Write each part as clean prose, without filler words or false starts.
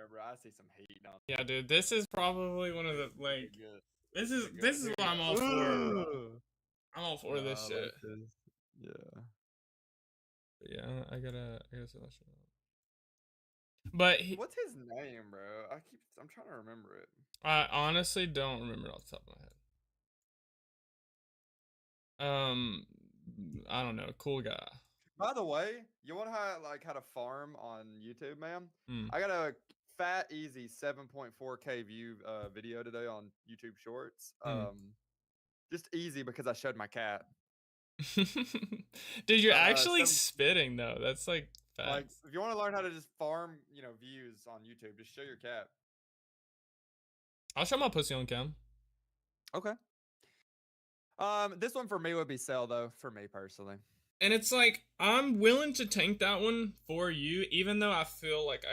there, bro. I see some heat on. Yeah, dude, this is probably one of the like. Good. This is what I'm all for, bro. I'm all for this shit. Like this. Yeah. But yeah, I gotta say that shit. But What's his name, bro? I'm trying to remember it. I honestly don't remember it off the top of my head. I don't know. Cool guy. By the way, you want how to farm on YouTube, man? Mm. I got a fat easy 7.4K view video today on YouTube Shorts. Just easy because I showed my cat. Dude, you're actually spitting though. That's like facts. Like if you want to learn how to just farm, views on YouTube, just show your cat. I'll show my pussy on cam. Okay. This one for me would be Cell though, for me personally. And it's like I'm willing to tank that one for you, even though I feel like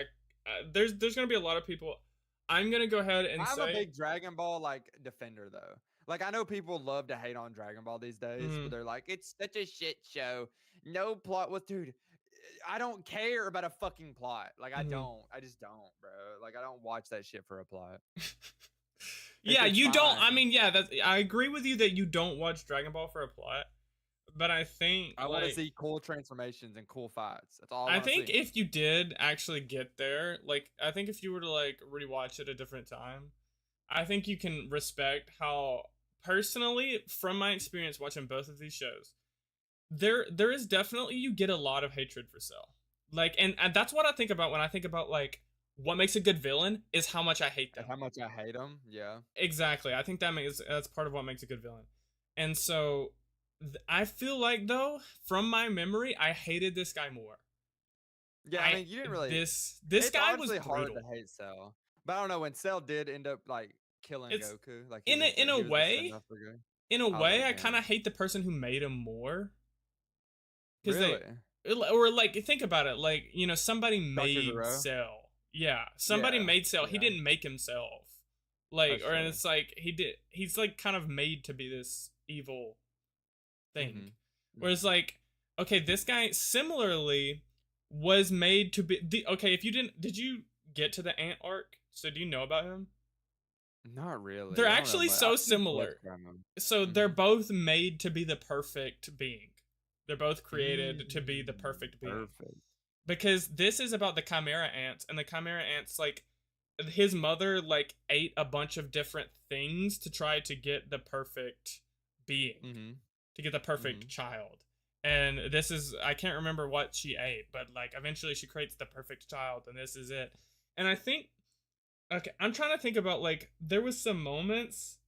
there's gonna be a lot of people. I'm gonna go ahead and I'm a big Dragon Ball defender though. Like I know people love to hate on Dragon Ball these days, but they're like, it's such a shit show. No plot. Dude, I don't care about a fucking plot. Like I just don't, bro. Like I don't watch that shit for a plot. Yeah, you don't. I mean, yeah, I agree with you that you don't watch Dragon Ball for a plot. But I think I want to see cool transformations and cool fights. That's all I think if you did actually get there, like I think if you were to like rewatch it a different time, I think you can respect how personally, from my experience watching both of these shows, there is definitely you get a lot of hatred for Cell. Like and that's what I think about when I think about like what makes a good villain is how much I hate them. How much I hate them, yeah. Exactly. I think that's part of what makes a good villain. And so I feel like though, from my memory, I hated this guy more. Yeah, I mean, you didn't really. This guy was brutal. Hard to hate Cell, but I don't know when Cell did end up like killing Goku. Like in a way, I kind of hate the person who made him more. Really? Or like think about it, like somebody made Cell. Yeah, somebody made Cell. He didn't make himself. Like, and it's like he's like kind of made to be this evil thing. Whereas like, okay, this guy similarly was made to be okay, if you did you get to the Ant arc? So do you know about him? Not really. They're actually so similar. So they're both made to be the perfect being. They're both created to be the perfect being. Because this is about the Chimera Ants, and the Chimera Ants, like, his mother, like, ate a bunch of different things to try to get the perfect being. To get the perfect child. And this is, I can't remember what she ate, but, like, eventually she creates the perfect child, and this is it. And I think, okay, I'm trying to think about, like, there was some moments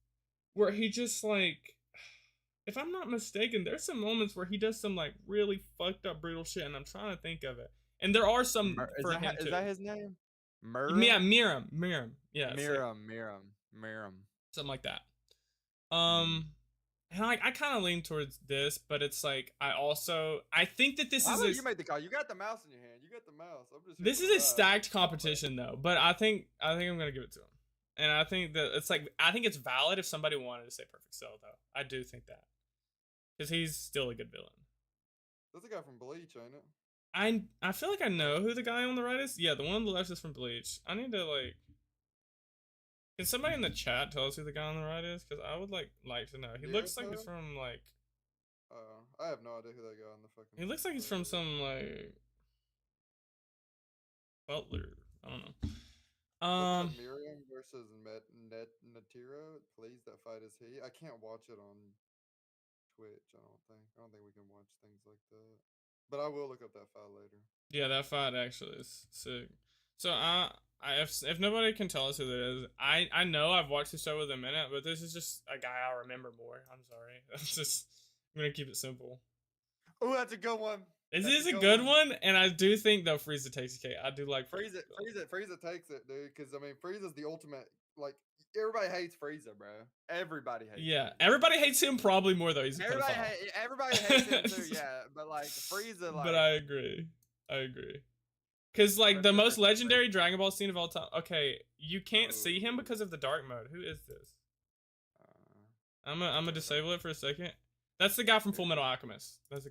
where he just, like, if I'm not mistaken, there's some moments where he does some, like, really fucked up, brutal shit, and I'm trying to think of it. And there are some for him, too. Is that his name? Yeah, Miram. Yeah. Miram. Something like that. And I kind of lean towards this, but it's like I think that this is. You made the call. You got the mouse in your hand. You got the mouse. This is a stacked competition though, but I think I'm gonna give it to him, and I think that I think it's valid if somebody wanted to say Perfect Cell though. I do think that because he's still a good villain. That's the guy from Bleach, ain't it? I feel like I know who the guy on the right is. Yeah, the one on the left is from Bleach. I need to like. Can somebody in the chat tell us who the guy on the right is? Because I would like to know. He looks like he's from like. I have no idea who that guy on the fucking. He looks like he's from some like. Butler. I don't know. Miriam versus Netiro. Please, that fight is he. I can't watch it on Twitch. I don't think we can watch things like that. But I will look up that fight later. Yeah, that fight actually is sick. So if nobody can tell us who that is, I know I've watched the show with a minute, but this is just a guy I remember more. I'm sorry. I'm gonna keep it simple. Oh, that's a good one. This is a good one, and I do think though Frieza takes the cake. I do like Frieza. Frieza takes it, dude. Because I mean, Frieza's the ultimate. Like everybody hates Frieza, bro. Everybody hates. Yeah, everybody hates him probably more though. He's everybody hates him too. Yeah, but like Frieza. Like, but I agree. Because, like, the most legendary Dragon Ball scene of all time. Okay, you can't see him because of the dark mode. Who is this? I'm gonna disable it for a second. That's the guy from Full Metal Alchemist. I'm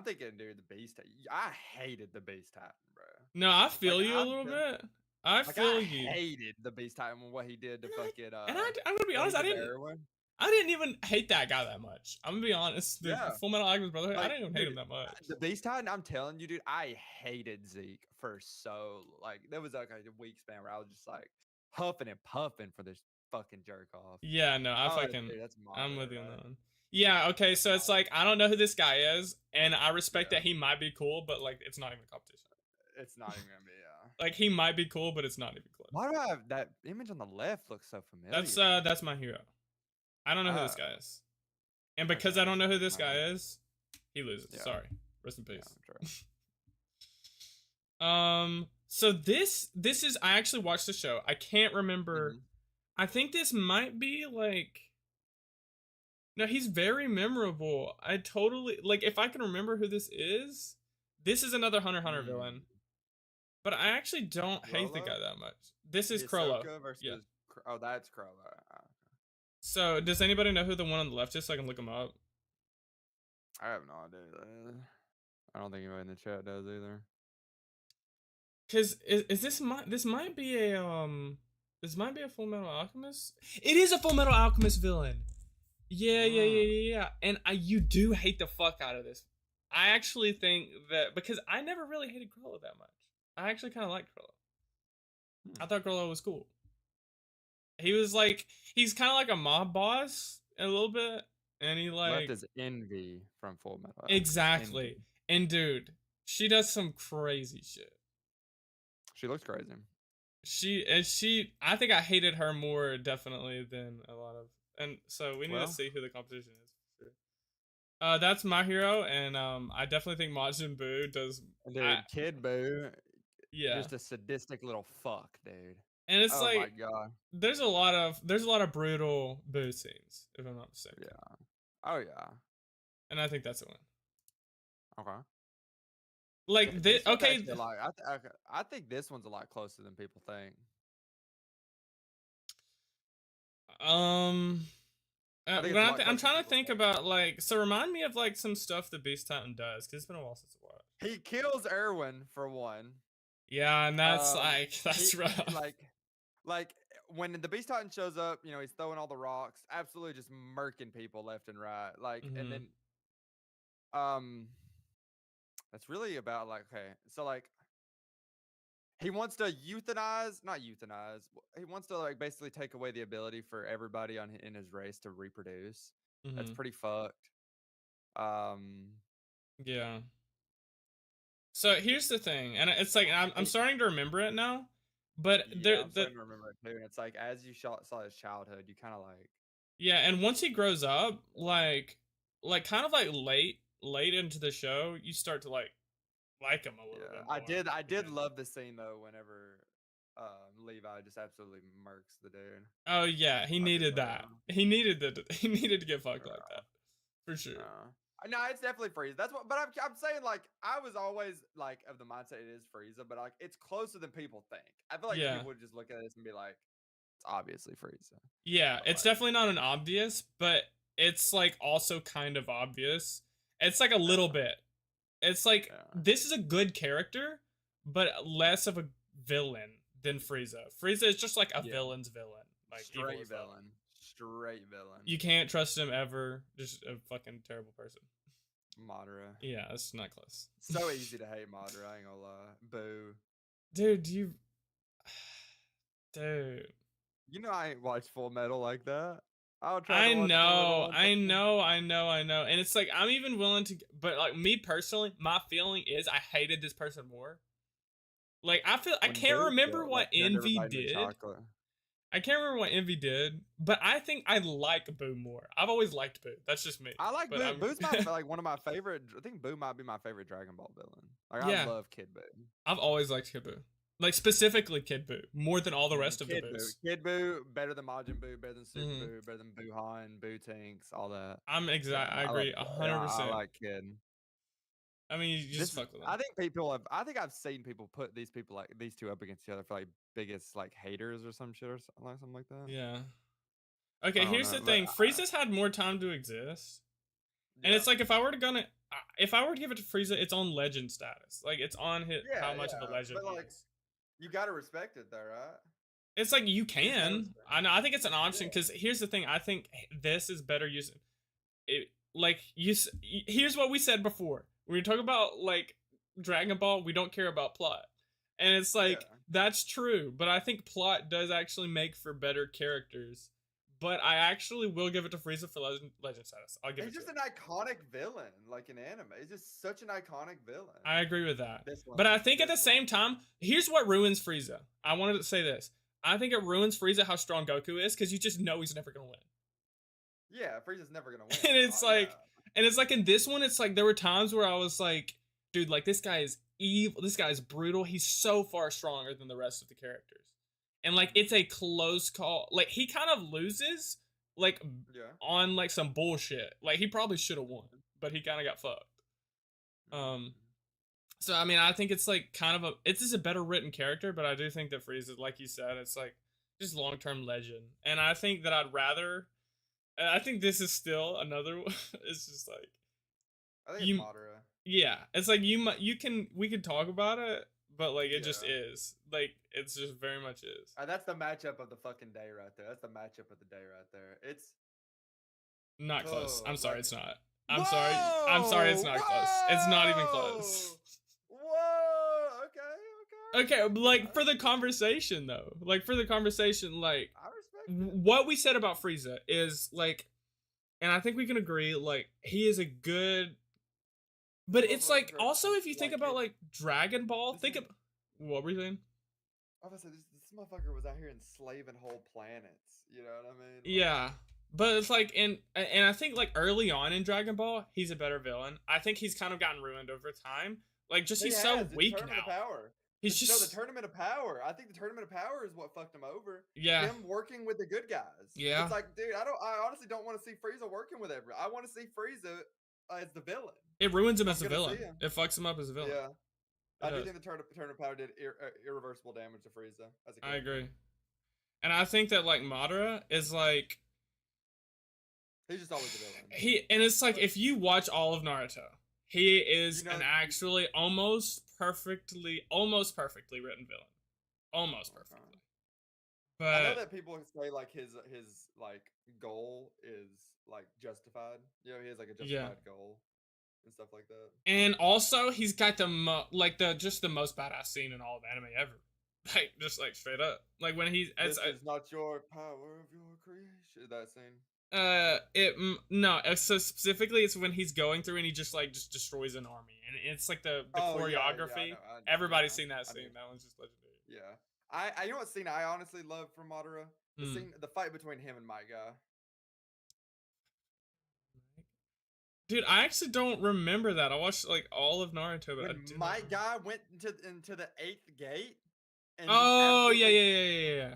thinking, dude, the Beast. I hated the Beast Titan, bro. No, I feel you a little bit. I feel you. I hated the Beast Titan and what he did to fucking. And I'm gonna be honest, I didn't even hate that guy that much. I'm gonna be honest. The Full Metal Alchemist Brotherhood, I didn't even hate him that much. The Beast Titan, I'm telling you, dude, I hated Zeke for there was like a week span where I was just like huffing and puffing for this fucking jerk off. Yeah, no, I'm with you on that one. Yeah, okay, so it's like I don't know who this guy is, and I respect that he might be cool, but like it's not even a competition. It's not even gonna be, like he might be cool, but it's not even close. Why do I have that image on the left looks so familiar? That's my hero. I don't know who this guy is. And because I don't know who this guy is, he loses. Yeah. Sorry. Rest in peace. Yeah, so this is I actually watched the show. I can't remember. I think this might be like no, he's very memorable. I totally like if I can remember who this is another Hunter x Hunter villain. But I actually don't hate the guy that much. This is Chrollo. Yeah. Oh, that's Chrollo. So, does anybody know who the one on the left is so I can look him up? I have no idea. I don't think anybody in the chat does either. Cause this might be a Full Metal Alchemist? It is a Full Metal Alchemist villain. Yeah. And you do hate the fuck out of this. I actually think that because I never really hated Chrollo that much. I actually kind of liked Chrollo. I thought Chrollo was cool. He's kind of like a mob boss a little bit, and he like left is Envy from Full Metal. Exactly. Envy. And dude, she does some crazy shit. She looks crazy. I think I hated her more definitely than a lot of, and so we need to see who the competition is. That's my hero, and I definitely think Majin Buu does. Dude, Kid Buu. Yeah. Just a sadistic little fuck, dude. And it's my God. There's a lot of brutal Buu scenes, if I'm not mistaken. Yeah. Oh yeah. And I think that's a win. Okay. Like this, okay. I think this one's a lot closer than people think. I'm trying to think about so remind me of like some stuff the Beast Titan does because it's been a while since I watched. He kills Erwin for one. Yeah, and that's that's rough. Like when the Beast Titan shows up, he's throwing all the rocks, absolutely just murking people left and right. And then that's really about he wants to he wants to basically take away the ability for everybody in his race to reproduce. That's pretty fucked. Yeah. So here's the thing, and it's like I'm starting to remember it now, but I'm starting to remember it too. And it's like as you saw his childhood, you kind of and once he grows up, kind of late into the show, you start to like him a little bit more. I did love the scene though whenever Levi just absolutely murks the dude. Oh yeah, he needed that. He needed to get fucked like that for sure. No, it's definitely Frieza. That's what, but I'm saying I was always of the mindset it is Frieza, but it's closer than people think. I feel like people would just look at this and be like, it's obviously Frieza. Yeah, it's definitely not an obvious, but it's also kind of obvious. It's a little bit. It's this is a good character, but less of a villain than Frieza. Frieza is just a villain's villain, straight villain. Straight villain. You can't trust him ever. Just a fucking terrible person. Madara. Yeah, it's not close. So easy to hate Madara, I ain't gonna lie. Boo. Dude, Dude. I ain't watched Full Metal like that. I know. And it's I'm even willing to, but me personally, my feeling is I hated this person more. I can't remember what Envy did. I can't remember what Envy did, but I think I like Buu more. I've always liked Buu. That's just me. I like Buu. Boo's one of my favorite. I think Buu might be my favorite Dragon Ball villain. I love Kid Buu. I've always liked Kid Buu. Specifically Kid Buu, more than all the rest of the Boos. Kid Buu, better than Majin Buu, better than Super Buu, better than Buuhan, Buu Tinks, all that. I agree 100%. I like Kid. I mean, you just fuck with them. I think I've seen people put these two up against each other for biggest haters or some shit or something like that. Yeah. Okay, here's the thing. Frieza's had more time to exist. Yeah. And it's if I were to if I were to give it to Frieza, it's on legend status. Like it's on how much of a legend he is. You gotta respect it, though, right? It's like you can. I know. I think it's an option because here's the thing. I think this is better using. It, like here's what we said before. When we talk about like Dragon Ball, we don't care about plot, and it's like that's true. But I think plot does actually make for better characters. But I actually will give it to Frieza for legend status. I'll give it. He's just an iconic villain, like in anime. He's just such an iconic villain. I agree with that. But I think at the same time, here's what ruins Frieza. I wanted to say this. I think it ruins Frieza how strong Goku is because you just know he's never gonna win. Yeah, Frieza's never gonna win. And it's and it's like in this one, it's like there were times where I was like, dude, like this guy is evil. This guy is brutal. He's so far stronger than the rest of the characters. And like it's a close call. Like he kind of loses, like on like some bullshit. Like he probably should have won, but he kind of got fucked. So I mean, I think it's like kind of it's just a better written character, but I do think that Frieza, like you said, it's like just long-term legend. And I think that I'd rather. And I think this is still another. It's just like. I think it's Madara. Yeah, it's like we could talk about it. But like it just is, like it's just very much is. That's the matchup of the fucking day right there. That's the matchup of the day right there. It's not close. I'm sorry, it's not. I'm sorry, it's not close. It's not even close. Whoa. Okay. Like for the conversation though, like I respect what we said about Frieza is like, and I think we can agree, like he is a good. But it's like also if you think about like Dragon Ball, what were you saying? Obviously, this motherfucker was out here enslaving whole planets. You know what I mean? Yeah, but it's like and I think like early on in Dragon Ball, he's a better villain. I think he's kind of gotten ruined over time. Like just he's so weak now. He's just the Tournament of Power. I think the Tournament of Power is what fucked him over. Yeah, him working with the good guys. Yeah, it's like, dude, I honestly don't want to see Frieza working with everyone. I want to see Frieza as the villain. It ruins him as a villain. It fucks him up as a villain. Yeah. I do think the Tournament of Power did irreversible damage to Frieza. I agree. And I think that, like, Madara is, like... He's just always a villain. And it's like, if you watch all of Naruto, he is an actually almost perfectly written villain. Almost perfectly. But I know that people say, like, his like, goal is, like, justified. You know, he has, like, a justified goal. And stuff like that. And also, he's got the most badass scene in all of anime ever. Like, just like straight up. Like when he's this is not your power of your creation. That scene. No. So specifically, it's when he's going through and he just destroys an army, and it's like the choreography. Yeah, everybody's seen that scene. That one's just legendary. Yeah. I you know what scene I honestly love from Madara? The fight between him and Might Guy. Dude, I actually don't remember that. I watched like all of Naruto, but when Might Guy went into the 8th gate. And yeah.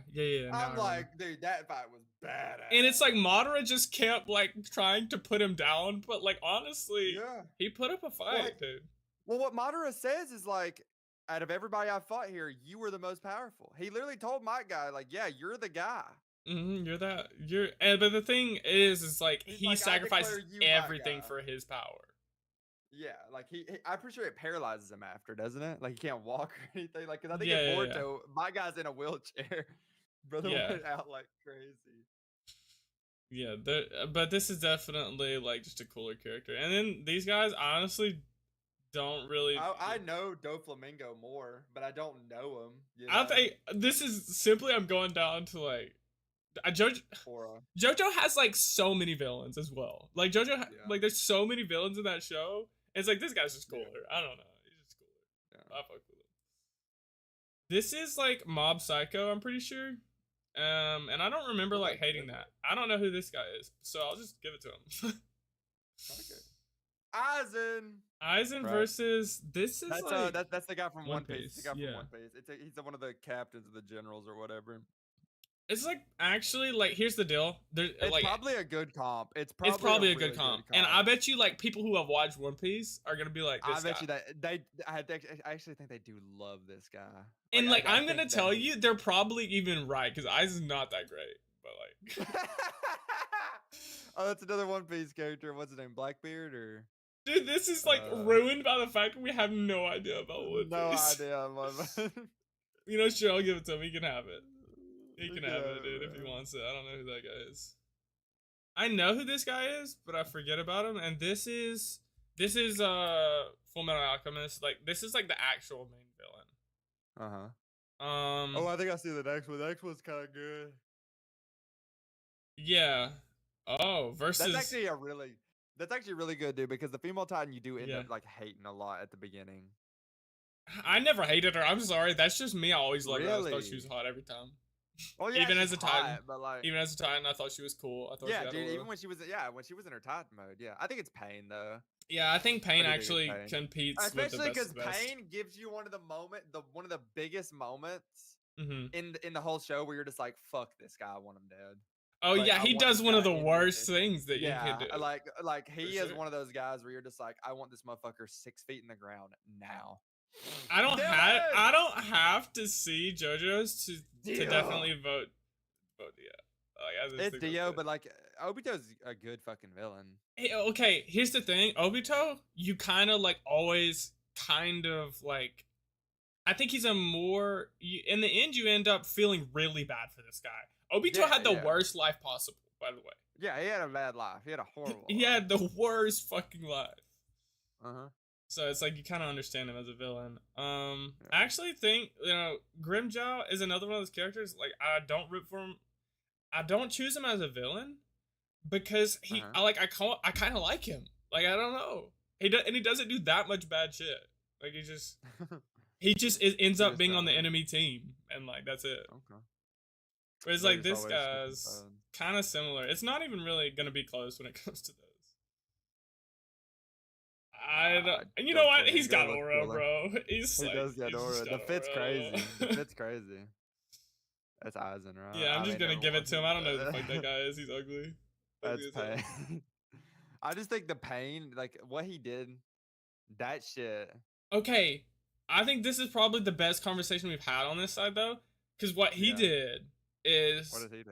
I'm like, dude, that fight was badass. And it's like Madara just kept like trying to put him down, but like honestly, he put up a fight, dude. Well, what Madara says is like, out of everybody I fought here, you were the most powerful. He literally told Might Guy, like, yeah, you're the guy. But the thing is like he sacrifices everything for his power. Yeah, like I'm pretty sure it paralyzes him after, doesn't it? Like he can't walk or anything. Like, cause I think in Boruto, my guy's in a wheelchair. Brother went out like crazy. Yeah, but this is definitely like just a cooler character. And then these guys honestly don't really. I know Doflamingo more, but I don't know him. You know? I think this is simply I'm going down to like. JoJo has like so many villains as well. Like JoJo, like there's so many villains in that show. It's like this guy's just cooler. I don't know, he's just cooler. I fuck with him. This is like Mob Psycho, I'm pretty sure. And I don't remember like hating that. I don't know who this guy is, so I'll just give it to him. Okay. Aizen versus that's the guy from One Piece. The guy from One Piece. He's one of the captains of the generals or whatever. It's like actually like here's the deal. It's like, probably a good comp. It's probably a good comp. And I bet you like people who have watched One Piece are gonna be like, this I bet you that I actually think they do love this guy. And like I'm gonna tell you, they're probably even right because Aizen's not that great. But like, oh, that's another One Piece character. What's his name? Blackbeard or? Dude, this is like ruined by the fact that we have no idea about One Piece. No idea, man. You know, sure, I'll give it to him. He can have it. He can have it, dude, if he wants it. I don't know who that guy is. I know who this guy is, but I forget about him. And this is Full Metal Alchemist. Like, this is like the actual main villain. Oh, I think I see the next one. The next one's kind of good. Yeah. Oh, versus. That's actually really good, dude. Because the female Titan, you do end up like hating a lot at the beginning. I never hated her. I'm sorry. That's just me. I always loved her. I thought she was hot every time. Oh yeah, even as a Titan, hot, but like even as a Titan, I thought she was cool. I thought yeah, dude. Even when she was in her Titan mode, yeah. I think it's Pain though. Yeah, I think Pain actually competes, especially because Pain gives you one of the biggest moments in the whole show where you're just like, fuck this guy, I want him dead. Oh like, yeah, he does one of the worst things that you can do. Like he is one of those guys where you're just like, I want this motherfucker 6 feet in the ground now. I don't have to see JoJo's to definitely vote Dio. Like, it's Dio, but like Obito's a good fucking villain. Hey, okay, here's the thing, Obito, you kind of like always kind of like, I think he's in the end you end up feeling really bad for this guy. Obito had the worst life possible, by the way. Yeah, he had a bad life. He had a horrible life. Had the worst fucking life. Uh-huh. So it's like you kind of understand him as a villain. I actually think, Grimmjow is another one of those characters. Like, I don't root for him. I don't choose him as a villain because I kind of like him. Like, I don't know. He doesn't do that much bad shit. Like, he just ends up being on the enemy team, and like that's it. Okay. Whereas like this guy's kind of similar. It's not even really gonna be close when it comes to those. And you know what? He's got aura, bro. He does get aura. The fit's crazy. The fit's crazy. That's Aizen, right? Yeah, I'm just gonna give it to him. I don't know who the fuck that guy is. He's ugly. That's Pain. I just think the Pain, like what he did, that shit. Okay, I think this is probably the best conversation we've had on this side though, because what he did is what did he do?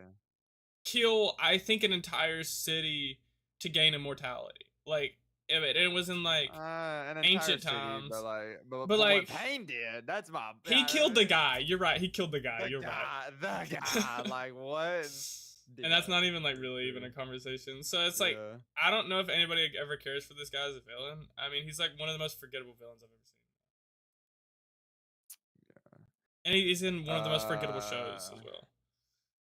Kill, I think, an entire city to gain immortality. Like. It was in like ancient times, but like what Pain did. That's my. He killed the guy. You're right. He killed the guy. You're right. The guy. Like what? And that's not even like really even a conversation. So it's like I don't know if anybody ever cares for this guy as a villain. I mean, he's like one of the most forgettable villains I've ever seen. Yeah. And he's in one of the most forgettable shows as well.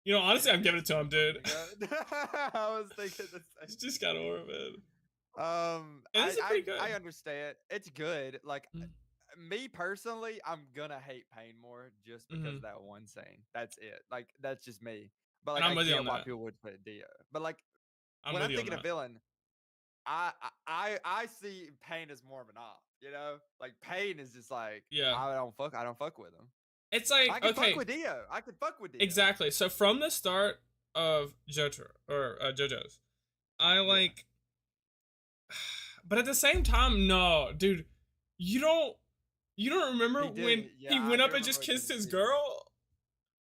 You know, honestly, I'm giving it to him, dude. I was thinking the same. He's just got aura, man. I understand. It's good. Like me personally, I'm gonna hate Pain more just because of that one scene. That's it. Like that's just me. But like I get why people would put Dio. But like when I'm thinking of villain, I see Pain as more of an op. You know, like Pain is just like I don't fuck with him. It's like I can fuck with Dio. I can fuck with Dio. Exactly. So from the start of JoJo's, I like. But at the same time, no, dude, you don't remember when he went up and just kissed his girl?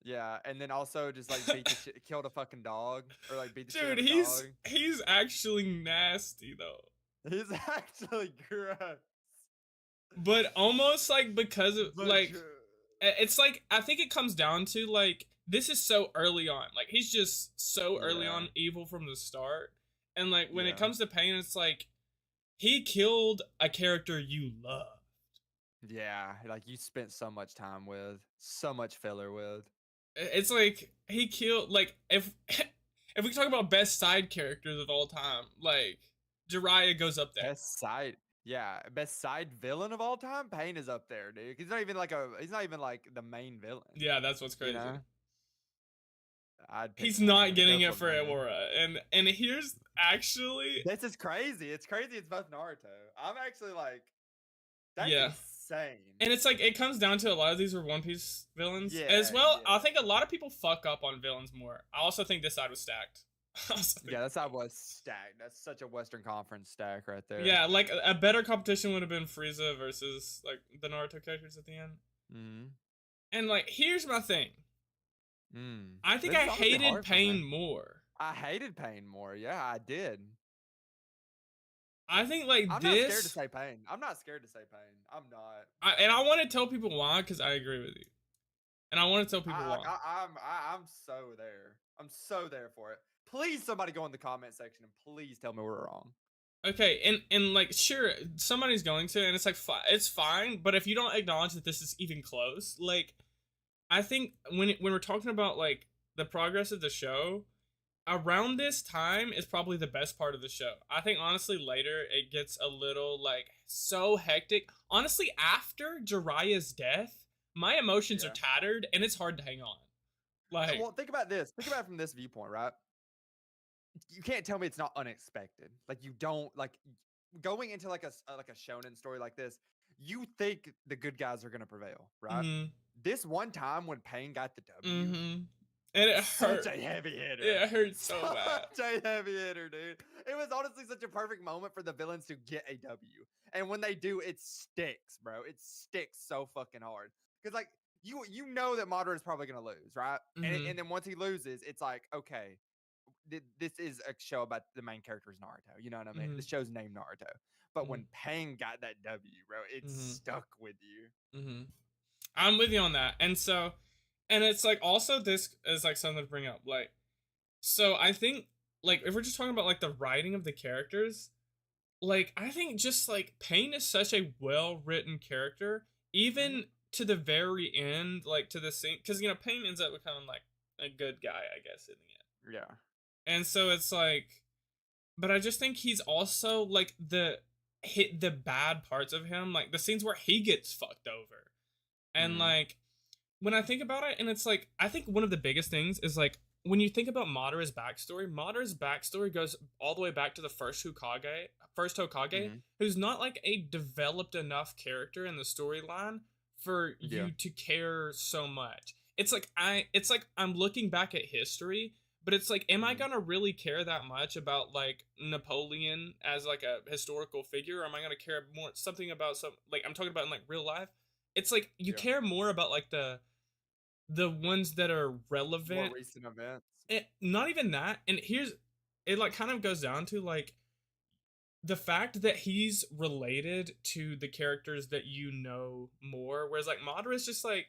Yeah, and then also just like killed a fucking dog or like beat the dude, shit out of a dog. He's actually nasty though. He's actually gross. But almost like because of it's like I think it comes down to like this is so early on. Like he's just so early on evil from the start. And like when it comes to Pain, it's like he killed a character you loved. Yeah, like you spent so much time with, so much filler with. It's like he killed like if we talk about best side characters of all time, like Jiraiya goes up there. Best side villain of all time. Pain is up there, dude. He's not even like the main villain. Yeah, that's what's crazy. You know? He's not getting it for Aura, and here's actually this is crazy. It's crazy. It's both Naruto. I'm actually like, that's insane. And it's like it comes down to a lot of these are One Piece villains as well. I think a lot of people fuck up on villains more. I also think this side was stacked. That side was stacked. That's such a Western Conference stack right there. Yeah, like a better competition would have been Frieza versus like the Naruto characters at the end. And like, here's my thing. I think I hated Pain more. I hated Pain more. Yeah, I did. I think like I'm not scared to say pain. I'm not scared to say pain. I'm not. And I want to tell people why, because I agree with you. And I want to tell people why. I'm so there. I'm so there for it. Please, somebody go in the comment section and please tell me we're wrong. Okay, and like, sure, somebody's going to, and it's like, it's fine. But if you don't acknowledge that this is even close, like, I think when we're talking about like the progress of the show, around this time is probably the best part of the show. I think honestly later it gets a little like so hectic. Honestly, after Jiraiya's death, my emotions are tattered and it's hard to hang on. Like, well, think about this. Think about it from this viewpoint, right? You can't tell me it's not unexpected. Like, you don't like going into like a shonen story like this. You think the good guys are gonna prevail, right? Mm-hmm. This one time when Pain got the W, mm-hmm. And it hurt. Such a heavy hitter. It hurt so bad. Such a heavy hitter, dude. It was honestly such a perfect moment for the villains to get a W. And when they do, it sticks, bro. It sticks so fucking hard. Because, like, you know that Madara is probably going to lose, right? Mm-hmm. And then once he loses, it's like, okay, this is a show about the main character is Naruto. You know what I mean? Mm-hmm. The show's named Naruto. But when Pain got that W, bro, it stuck with you. Mm-hmm. I'm with you on that. And so... And it's like also this is like something to bring up. Like, so I think like if we're just talking about like the writing of the characters, like I think just like Pain is such a well written character, even to the very end, like to the scene, because you know Pain ends up becoming like a good guy, I guess, in the end. Yeah. And so it's like, but I just think he's also like the bad parts of him, like the scenes where he gets fucked over, and like. When I think about it, and it's like, I think one of the biggest things is like, when you think about Madara's backstory goes all the way back to the first Hokage, who's not like a developed enough character in the storyline for you to care so much. It's like I'm looking back at history, but it's like, am I gonna really care that much about like Napoleon as like a historical figure, or am I gonna care more something about like I'm talking about in like real life? It's like you care more about like the ones that are relevant, more recent events. Not even that. And it like kind of goes down to like the fact that he's related to the characters that you know more, whereas like Madara is just like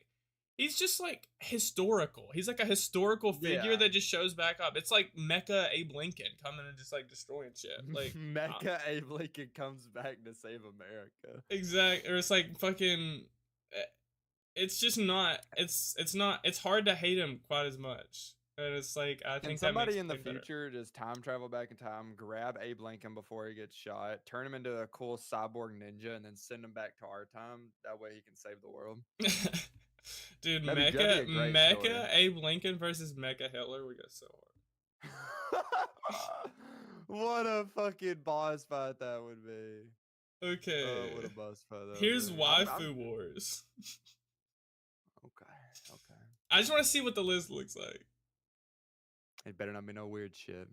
he's just like historical. He's like a historical figure that just shows back up. It's like Mecha Abe Lincoln coming and just like destroying shit. Like Mecha Abe Lincoln comes back to save America. Exactly. Or it's like fucking. It's just not. It's hard to hate him quite as much. And it's like I think somebody in the future just time travel back in time, grab Abe Lincoln before he gets shot, turn him into a cool cyborg ninja, and then send him back to our time. That way he can save the world. Dude, Mecha Abe Lincoln versus Mecha Hitler would go so hard. What a fucking boss fight that would be. Okay. Oh, what a boss fight that Here's Waifu Wars. Okay. I just want to see what the list looks like. It better not be no weird shit.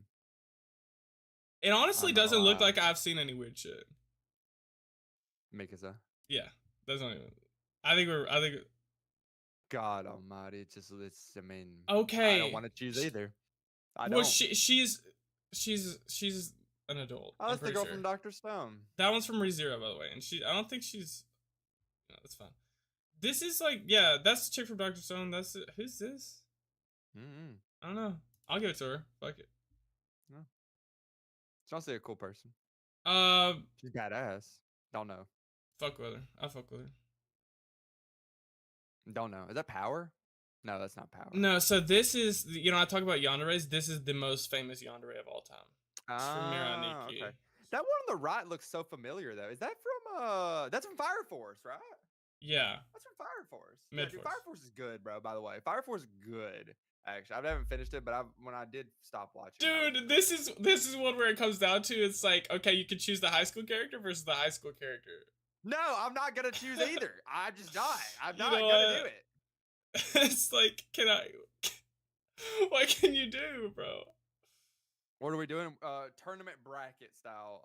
It honestly doesn't look like I've seen any weird shit. Mikasa? Yeah. Doesn't even. I think God almighty, I mean, okay. I don't want to choose either. I don't. Well, she's an adult. Oh, that's the girl from Dr. Stone. That one's from ReZero, by the way, and I don't think she's. No, that's fine. This is like, yeah, that's the chick from Dr. Stone. Who's this? I don't know. I'll give it to her. Fuck it. No. She's honestly a cool person. She's badass. Don't know. Fuck with her. I fuck with her. Don't know. Is that Power? No, that's not Power. No, so this is, I talk about yanderes. This is the most famous yandere of all time. It's from Miraniki. Okay. That one on the right looks so familiar, though. Is that from, that's from Fire Force, right? Yeah. That's from Fire Force. Yeah, dude, Fire Force is good, bro, by the way. Fire Force is good. Actually, I haven't finished it, but when I did stop watching. Dude, this is one where it comes down to, it's like, okay, you can choose the high school character versus the high school character. No, I'm not gonna choose either. I just died. I'm not gonna do it. It's like, what can you do, bro? What are we doing? Tournament bracket style.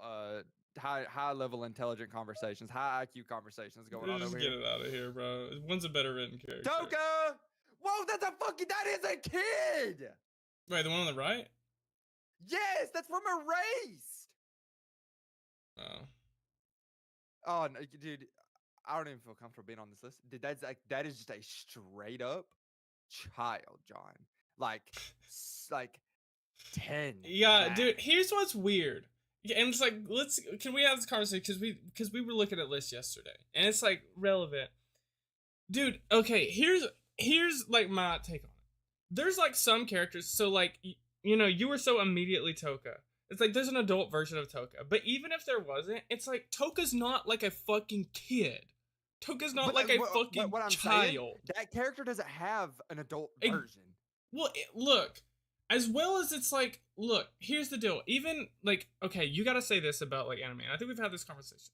High level intelligent conversations, high IQ conversations going on over here. Just get it out of here, bro. One's a better written character. Toka! Whoa, that is a kid! Wait, the one on the right? Yes, that's from Erased! Oh. Oh, no, dude, I don't even feel comfortable being on this list. Dude, that is just a straight up child, John. Like 10. Yeah, max. dude. Here's what's weird. Yeah, and it's like, can we have this conversation because we were looking at lists yesterday, and it's like relevant, dude. Okay, here's like my take on it. There's like some characters, so like you know, you were so immediately Toka. It's like there's an adult version of Toka, but even if there wasn't, it's like Toka's not like a fucking kid. Toka's not like a fucking what I'm child. Saying, that character doesn't have an adult version. Well, look, as well as it's like, look, here's the deal. Even like, okay, you gotta say this about like anime. And I think we've had this conversation.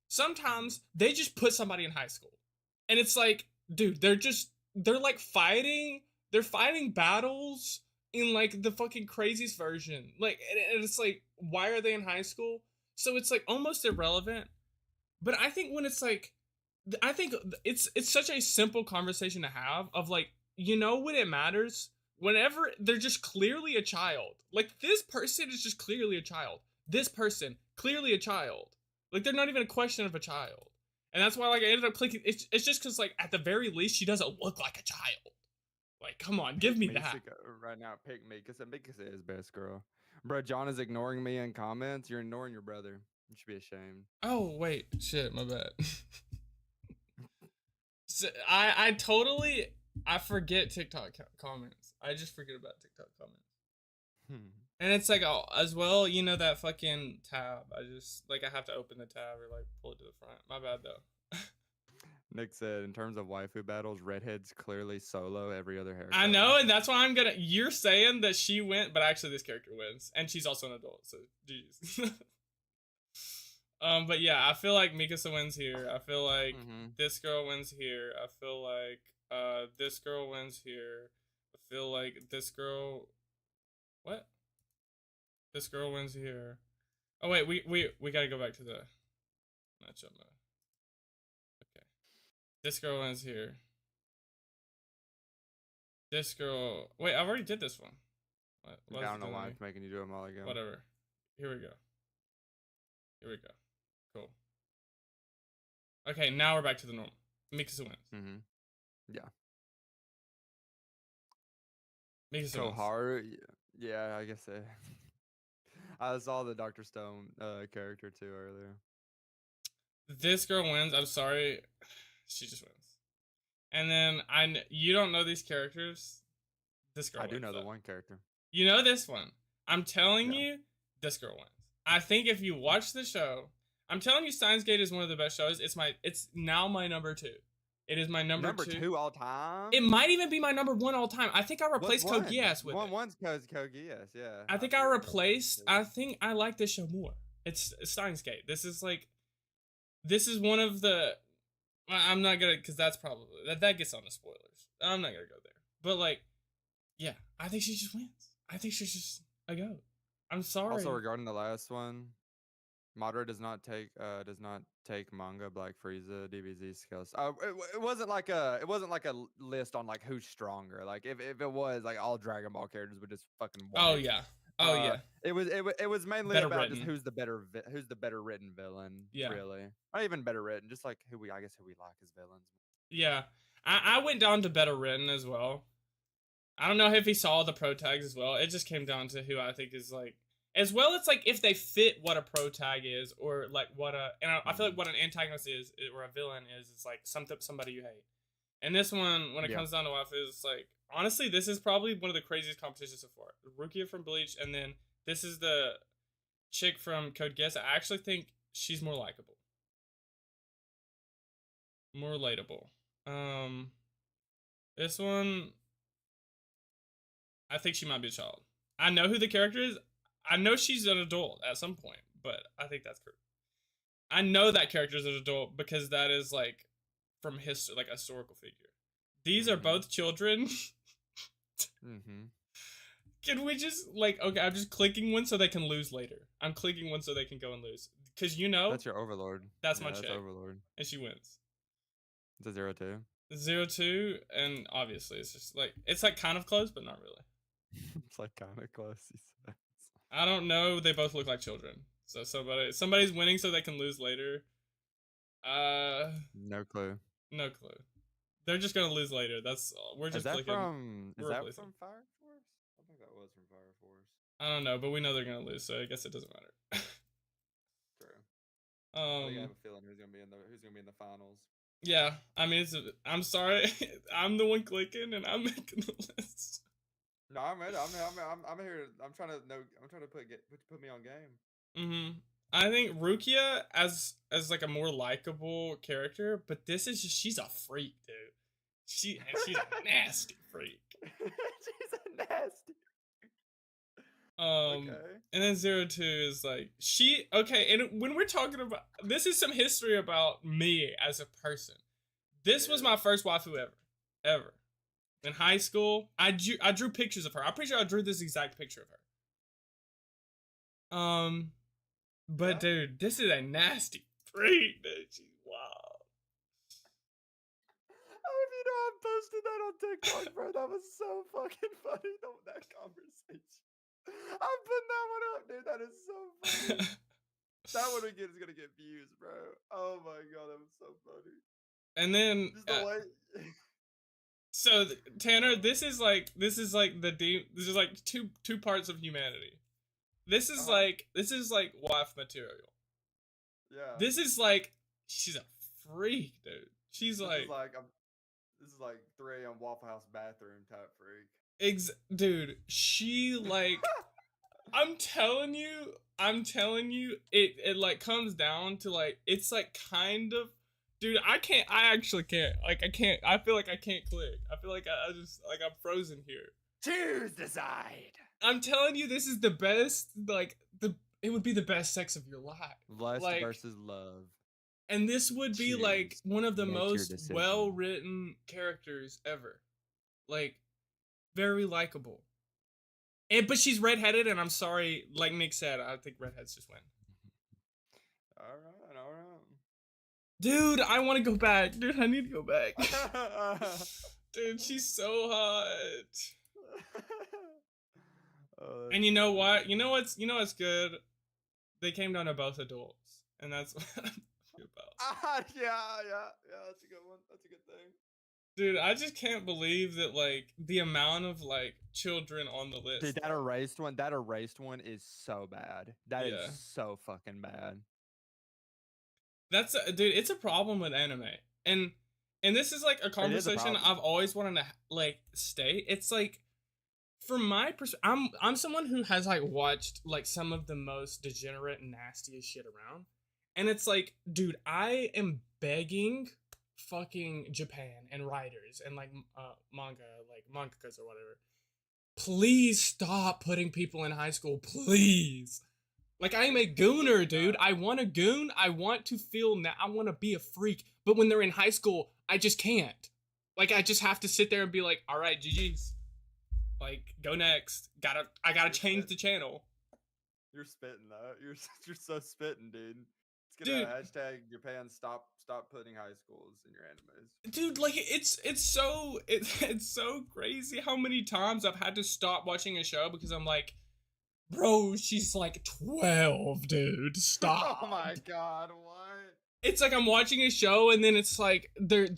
Sometimes they just put somebody in high school, and it's like, dude, they're like fighting. They're fighting battles in like the fucking craziest version. Like, and it's like, why are they in high school? So it's like almost irrelevant. But I think when it's like, I think it's such a simple conversation to have of like, you know, when it matters, whenever they're just clearly a child. Like, this person is just clearly a child. This person, clearly a child. Like, they're not even a question of a child. And that's why, like, I ended up clicking. It's just because, like, at the very least, she doesn't look like a child. Like, come on, give me that. Right now, pick me, because Mikasa is best girl. Bro, John is ignoring me in comments. You're ignoring your brother. You should be ashamed. Oh, wait. Shit, my bad. So, I totally... I forget TikTok comments. I just forget about TikTok comments. And it's like, oh, as well, you know, that fucking tab. I just, like, I have to open the tab or, like, pull it to the front. My bad, though. Nick said, in terms of waifu battles, Redhead's clearly solo every other haircut. I know, and that's why I'm gonna... You're saying that she went, but actually this character wins. And she's also an adult, so jeez. But yeah, I feel like Mikasa wins here. I feel like this girl wins here. I feel like this girl wins here. I feel like this girl... What? This girl wins here. Oh wait, we gotta go back to the matchup mode. Okay. This girl wins here. This girl... Wait, I've already did this one. What I don't know why it's making you do them all again. Whatever. Here we go. Here we go. Cool. Okay, now we're back to the normal. Mikasa wins. Yeah. Mikasa so wins. hard. Yeah, I guess it. I saw the Dr. Stone character too earlier. This girl wins. I'm sorry. She just wins. And then you don't know these characters. This girl I do know though. the one character. You know this one. I'm telling you, this girl wins. I think if you watch the show, I'm telling you, Steins Gate is one of the best shows. It's now my number 2. It is my number 2 all time. It might even be my number 1 all time. I think I replaced Code Geass with One's Code Geass, yeah. I think I think I like this show more. It's Steins Gate. This is one of the... I'm not gonna, because that's probably... That gets on the spoilers. I'm not gonna go there. But, like, yeah, I think she just wins. I think she's just a goat. I'm sorry. Also, regarding the last one, Madara does not take manga Black Frieza DBZ skills. It wasn't like a list on like who's stronger. Like if it was, like all Dragon Ball characters would just fucking win. Oh yeah. Oh yeah. It was mainly better about written. Just who's the better written villain. Yeah. Really. Not even better written, just like who we like as villains. Yeah. I went down to better written as well. I don't know if he saw the pro tags as well. It just came down to who I think is like, as well. It's like if they fit what a pro tag is, or like what I feel like what an antagonist is, or a villain is. It's like somebody you hate. And this one, when it comes down to waifu, is like, honestly, this is probably one of the craziest competitions so far. Rukia from Bleach, and then this is the chick from Code Geass. I actually think she's more likable, more relatable. This one, I think she might be a child. I know who the character is. I know she's an adult at some point, but I think that's correct. I know that character is an adult because that is like from history, like a historical figure. These are both children. Can we just like, okay, I'm just clicking one so they can lose later. I'm clicking one so they can go and lose. Because you know. That's your overlord. That's my chick. Overlord. And she wins. It's a 0-2. 0-2, and obviously it's just like, it's like kind of close, but not really. It's like kind of close, he says. I don't know. They both look like children. So somebody's winning so they can lose later. No clue. No clue. They're just gonna lose later. That's all. We're just clicking. Is that from Fire Force? I think that was from Fire Force. I don't know, but we know they're gonna lose, so I guess it doesn't matter. True. I I have a feeling who's gonna be in the finals. Yeah, I mean, I'm sorry, I'm the one clicking and I'm making the list. No, I'm ready. I'm here. I'm trying to put me on game. I think Rukia as like a more likable character, but this is just she's a freak, dude. She's a nasty freak. She's a nasty. Okay. And then 02 is like okay, and when we're talking about this is some history about me as a person. This was my first waifu ever. In high school, I drew pictures of her. I'm pretty sure I drew this exact picture of her. But dude, this is a nasty freak, dude. She's wild. Oh, I posted that on TikTok, bro. That was so fucking funny. That conversation. I'm putting that one up, dude. That is so funny. That one again is gonna get views, bro. Oh my god, that was so funny. And then so Tanner, this is like two parts of humanity. This is like wife material. Yeah. This is like she's a freak, dude. She's this is like 3 a.m. Waffle House bathroom type freak. Dude, she like I'm telling you, it like comes down to like it's like kind of. Dude, I actually can't. Like, I feel like I can't click. I feel like I just, like, I'm frozen here. Choose the side. I'm telling you, this is the best, like, it would be the best sex of your life. Lust versus love. And this would be, like, one of the most well-written characters ever. Like, very likable. But she's redheaded, and I'm sorry, like Nick said, I think redheads just win. Alright. Dude, I want to go back. Dude, I need to go back. Dude, she's so hot. And you know what? You know what's good? They came down to both adults, and that's what I'm happy about. Yeah, that's a good one. That's a good thing. Dude, I just can't believe that like the amount of like children on the list. Dude, that erased one is so bad. That is so fucking bad. Dude, it's a problem with anime. And this is like a conversation I've always wanted to like state. It's like from my perspective, I'm someone who has like watched like some of the most degenerate and nastiest shit around. And it's like, dude, I am begging fucking Japan and writers and like manga, like mangakas or whatever. Please stop putting people in high school, please. Like, I am a gooner, dude. I want a goon. I want to feel I want to be a freak. But when they're in high school, I just can't. Like, I just have to sit there and be like, all right, GG's. Like, go next. I gotta change the channel. You're spitting, though. You're so spitting, dude. It's gonna hashtag Japan stop putting high schools in your animes. Dude, like, it's so crazy how many times I've had to stop watching a show because I'm like, bro, she's like 12, dude. Stop. Oh my god, what? It's like I'm watching a show and then it's like they're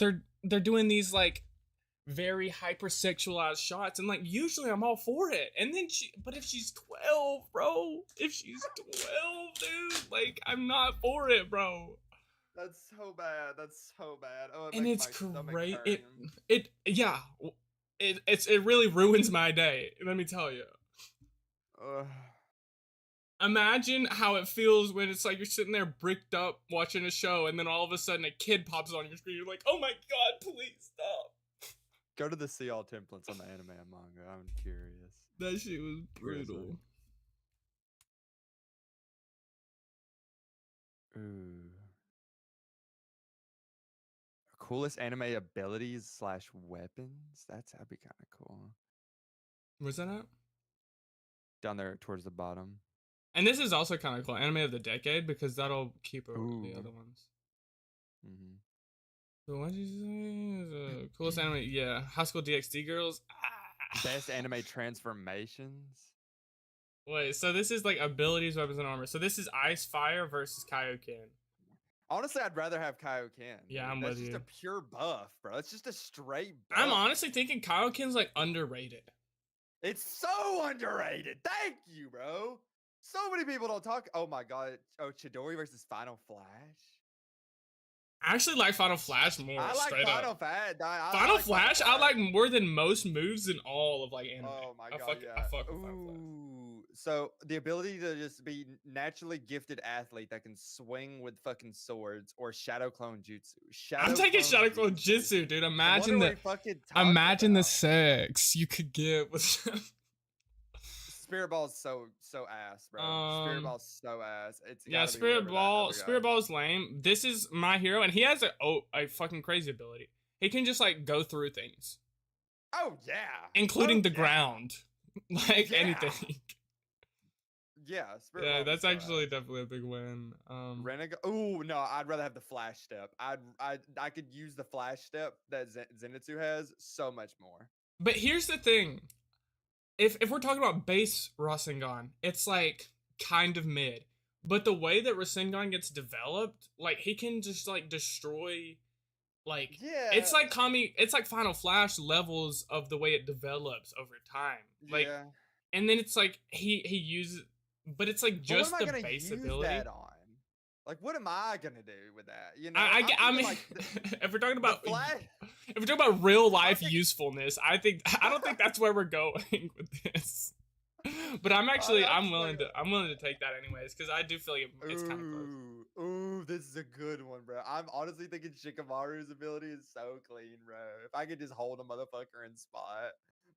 doing these like very hypersexualized shots and like usually I'm all for it. And then but if she's 12, bro, if she's 12, dude, like I'm not for it, bro. That's so bad. Oh, and it's great. It really ruins my day. Let me tell you. Imagine how it feels when it's like you're sitting there bricked up watching a show and then all of a sudden a kid pops on your screen. You're like, oh my god, please stop. Go to the see all templates on the anime and manga. I'm curious. That shit was brutal. Ooh. Coolest anime abilities / weapons? That'd be kind of cool. Where's that at? Down there towards the bottom. And this is also kind of cool. Anime of the decade, because that'll keep over the other ones. Mm-hmm. So what did you say? Coolest anime? Yeah. High School DxD Girls. Best anime transformations? Wait, so this is like abilities, weapons, and armor. So this is Ice Fire versus Kaioken. Honestly, I'd rather have Kaioken. Yeah, Dude. I'm That's with just you. a pure buff, bro. It's just a straight buff. I'm honestly thinking Kaioken's like underrated. It's so underrated. Thank you, bro. So many people don't talk. Oh my god. Oh, Chidori versus Final Flash. I actually like Final Flash more. I like straight Final up. Flash. Final Flash, I like more than most moves in all of like anime. Oh my god, I fuck with Final Flash. So the ability to just be naturally gifted athlete that can swing with fucking swords or shadow clone jutsu. I'm taking Shadow Clone Jutsu, dude. Imagine the sex you could get with Spirit Ball's so ass, bro. Spirit Ball's so ass. Yeah, Spirit Ball's lame. This is my hero, and he has a fucking crazy ability. He can just like go through things. Oh yeah, including the ground, like anything. Yeah, yeah, that's actually definitely a big win. Renegade. Oh no, I'd rather have the flash step. I could use the flash step that Zenitsu has so much more. But here's the thing. If we're talking about base Rasengan, it's like kind of mid. But the way that Rasengan gets developed, like he can just like destroy, like it's like it's like Final Flash levels of the way it develops over time. Like, and then it's like he uses, but it's like just the base ability. That on? Like, what am I gonna do with that? You know, I mean, like if we're talking about real life usefulness, I don't think that's where we're going with this. But I'm willing to take that anyways because I do feel like it's kind of close. Ooh, this is a good one, bro. I'm honestly thinking Shikamaru's ability is so clean, bro. If I could just hold a motherfucker in spot.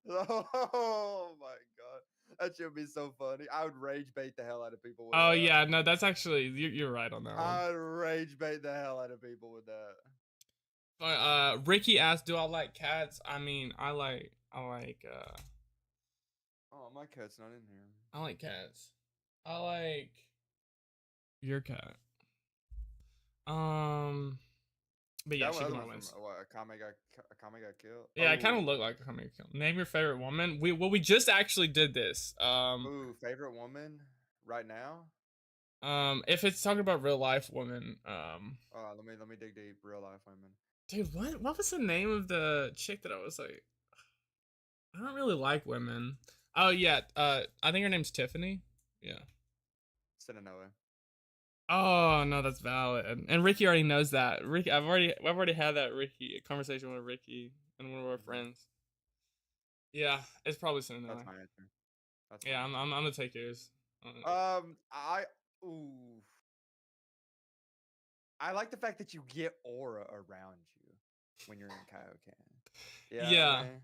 Oh my god. That should be so funny. I would rage bait the hell out of people with that. Yeah, no, that's actually you're right on that one. I'd rage bait the hell out of people with that. Ricky asked, "Do I like cats?" I mean, I like. Oh, my cat's not in here. I like cats. I like your cat. But yeah, Shikamaru wins. Akame got killed. Yeah, it kind of looked like Akame got killed. Name your favorite woman. We just actually did this. Ooh, favorite woman right now. If it's talking about real life women. Let me dig deep. Real life women. Dude, what was the name of the chick that I was like? I don't really like women. Oh yeah, I think her name's Tiffany. Yeah. Sinanoe. Oh no, that's valid. And Ricky already knows that. Ricky, I've already had that conversation with Ricky and one of our friends. Yeah, it's probably Sinanoe. That's my answer. I'm gonna take yours. I like the fact that you get aura around you when you're in Kaioken. Yeah. I mean?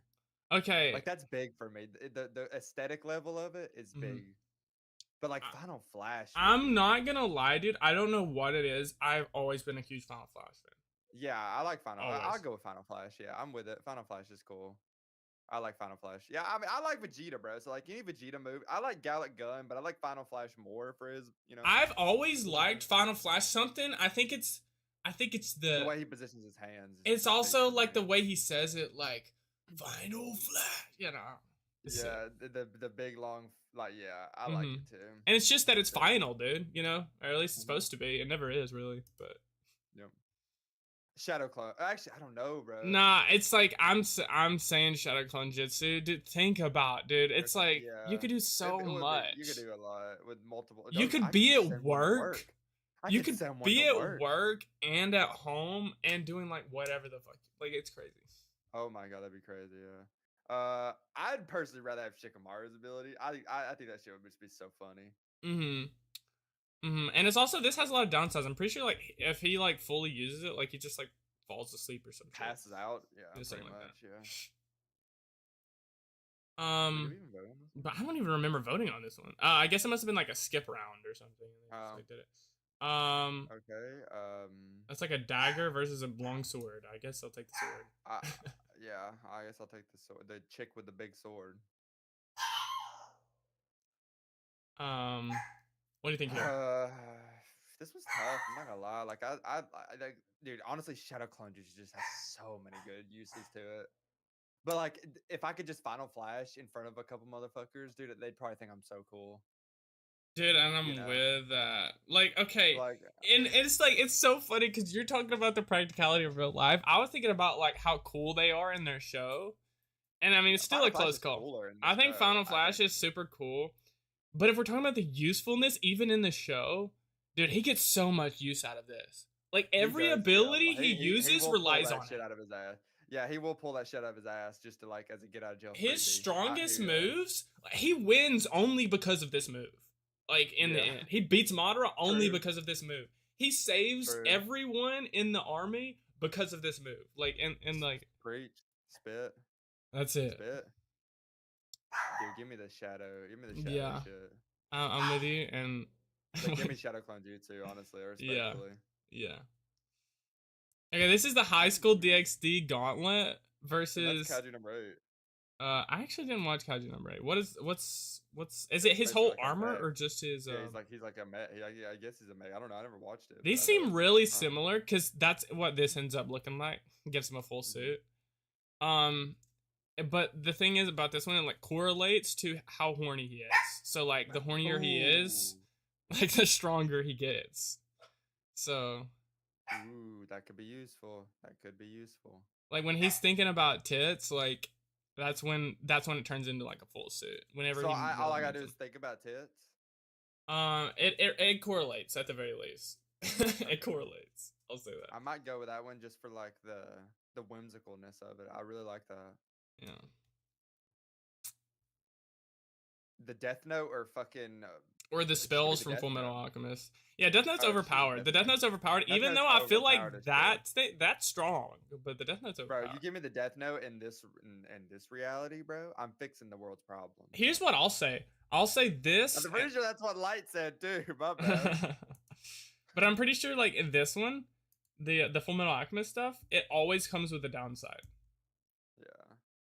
Okay. Like that's big for me. The aesthetic level of it is big. But like Final Flash. I'm not gonna lie, dude. I don't know what it is. I've always been a huge Final Flash fan. Yeah, I like Final. I'll go with Final Flash. Yeah, I'm with it. Final Flash is cool. I like Final Flash. Yeah, I mean, I like Vegeta, bro. So like any Vegeta move, I like Gallic Gun, but I like Final Flash more for his, you know. I've always liked Final Flash something. I think it's the way he positions his hands. It's also like the way he says it, like Final Flash, you know. Yeah, the big long, like, yeah, I like it too. And it's just that it's final, dude. You know, or at least it's supposed to be. It never is really, but. Yep. Shadow Clone. Actually, I don't know, bro. Nah, it's like I'm saying Shadow Clone Jutsu. Dude, think about, dude. It's like you could do so much. You could do a lot with multiple. You could be at work. You could be at work and at home and doing like whatever the fuck. Like it's crazy. Oh my god, that'd be crazy. Yeah. I'd personally rather have Shikamaru's ability. I think that shit would just be so funny. And it's also, this has a lot of downsides. I'm pretty sure like if he like fully uses it, like he just like falls asleep or something. Passes out. Yeah. Pretty much. Yeah. But I don't even remember voting on this one. I guess it must have been like a skip round or something. I did it. Okay. That's like a dagger versus a long sword. I guess I'll take the sword. Yeah, I guess I'll take the sword. The chick with the big sword. What do you think here? This was tough. I'm not gonna lie. Like I dude, honestly, Shadow Clone just has so many good uses to it. But like, if I could just Final Flash in front of a couple motherfuckers, dude, they'd probably think I'm so cool. Dude, and I'm You know? with that. Like, okay, Like, and it's like it's so funny because you're talking about the practicality of real life. I was thinking about like how cool they are in their show, and I mean it's still Final a Flash close is call. cooler in the I think show. Final Flash is super cool, but if we're talking about the usefulness, even in the show, dude, he gets so much use out of this. Like He every does, yeah. ability he He uses will pull relies that on shit it. out of his ass. Yeah, he will pull that shit out of his ass just to like as a get out of jail His freebie. strongest He moves, he wins only because of this move. Like in the Yeah. end, he beats Madara only True. because of this move. He saves True. everyone in the army because of this move. Like and like Preach, spit, that's it. spit. Dude, give me the shadow. Give me the shadow Yeah, shit. I'm with you. And Like, give me Shadow Clone Jutsu, honestly, respectfully. yeah. Okay, this is the High School DxD Gauntlet versus. And that's Kaiju number 8. I actually didn't watch Kaiju number 8. What's is it his whole like armor or just his? Yeah, he's like a mech. I guess he's a mech. I don't know. I never watched it. These seem really similar because that's what this ends up looking like. Gives him a full suit. But the thing is about this one, it like correlates to how horny he is. So like the hornier he is, like the stronger he gets. So. Ooh, that could be useful. That could be useful. Like when he's thinking about tits, like that's when it turns into like a full suit. Whenever so all I gotta do is think about tits. It correlates at the very least. It correlates. I'll say that. I might go with that one just for like the whimsicalness of it. I really like that. Yeah. The Death Note or fucking or the spells from Full Metal Alchemist. Yeah, Death Note's overpowered. The Death Note's overpowered, even though I feel like that's strong. But the Death Note's overpowered. Bro, you give me the Death Note in this reality, bro. I'm fixing the world's problem. Here's what I'll say. I'll say this. I'm pretty sure that's what Light said too. My bad. But I'm pretty sure, like in this one, the Full Metal Alchemist stuff, it always comes with a downside.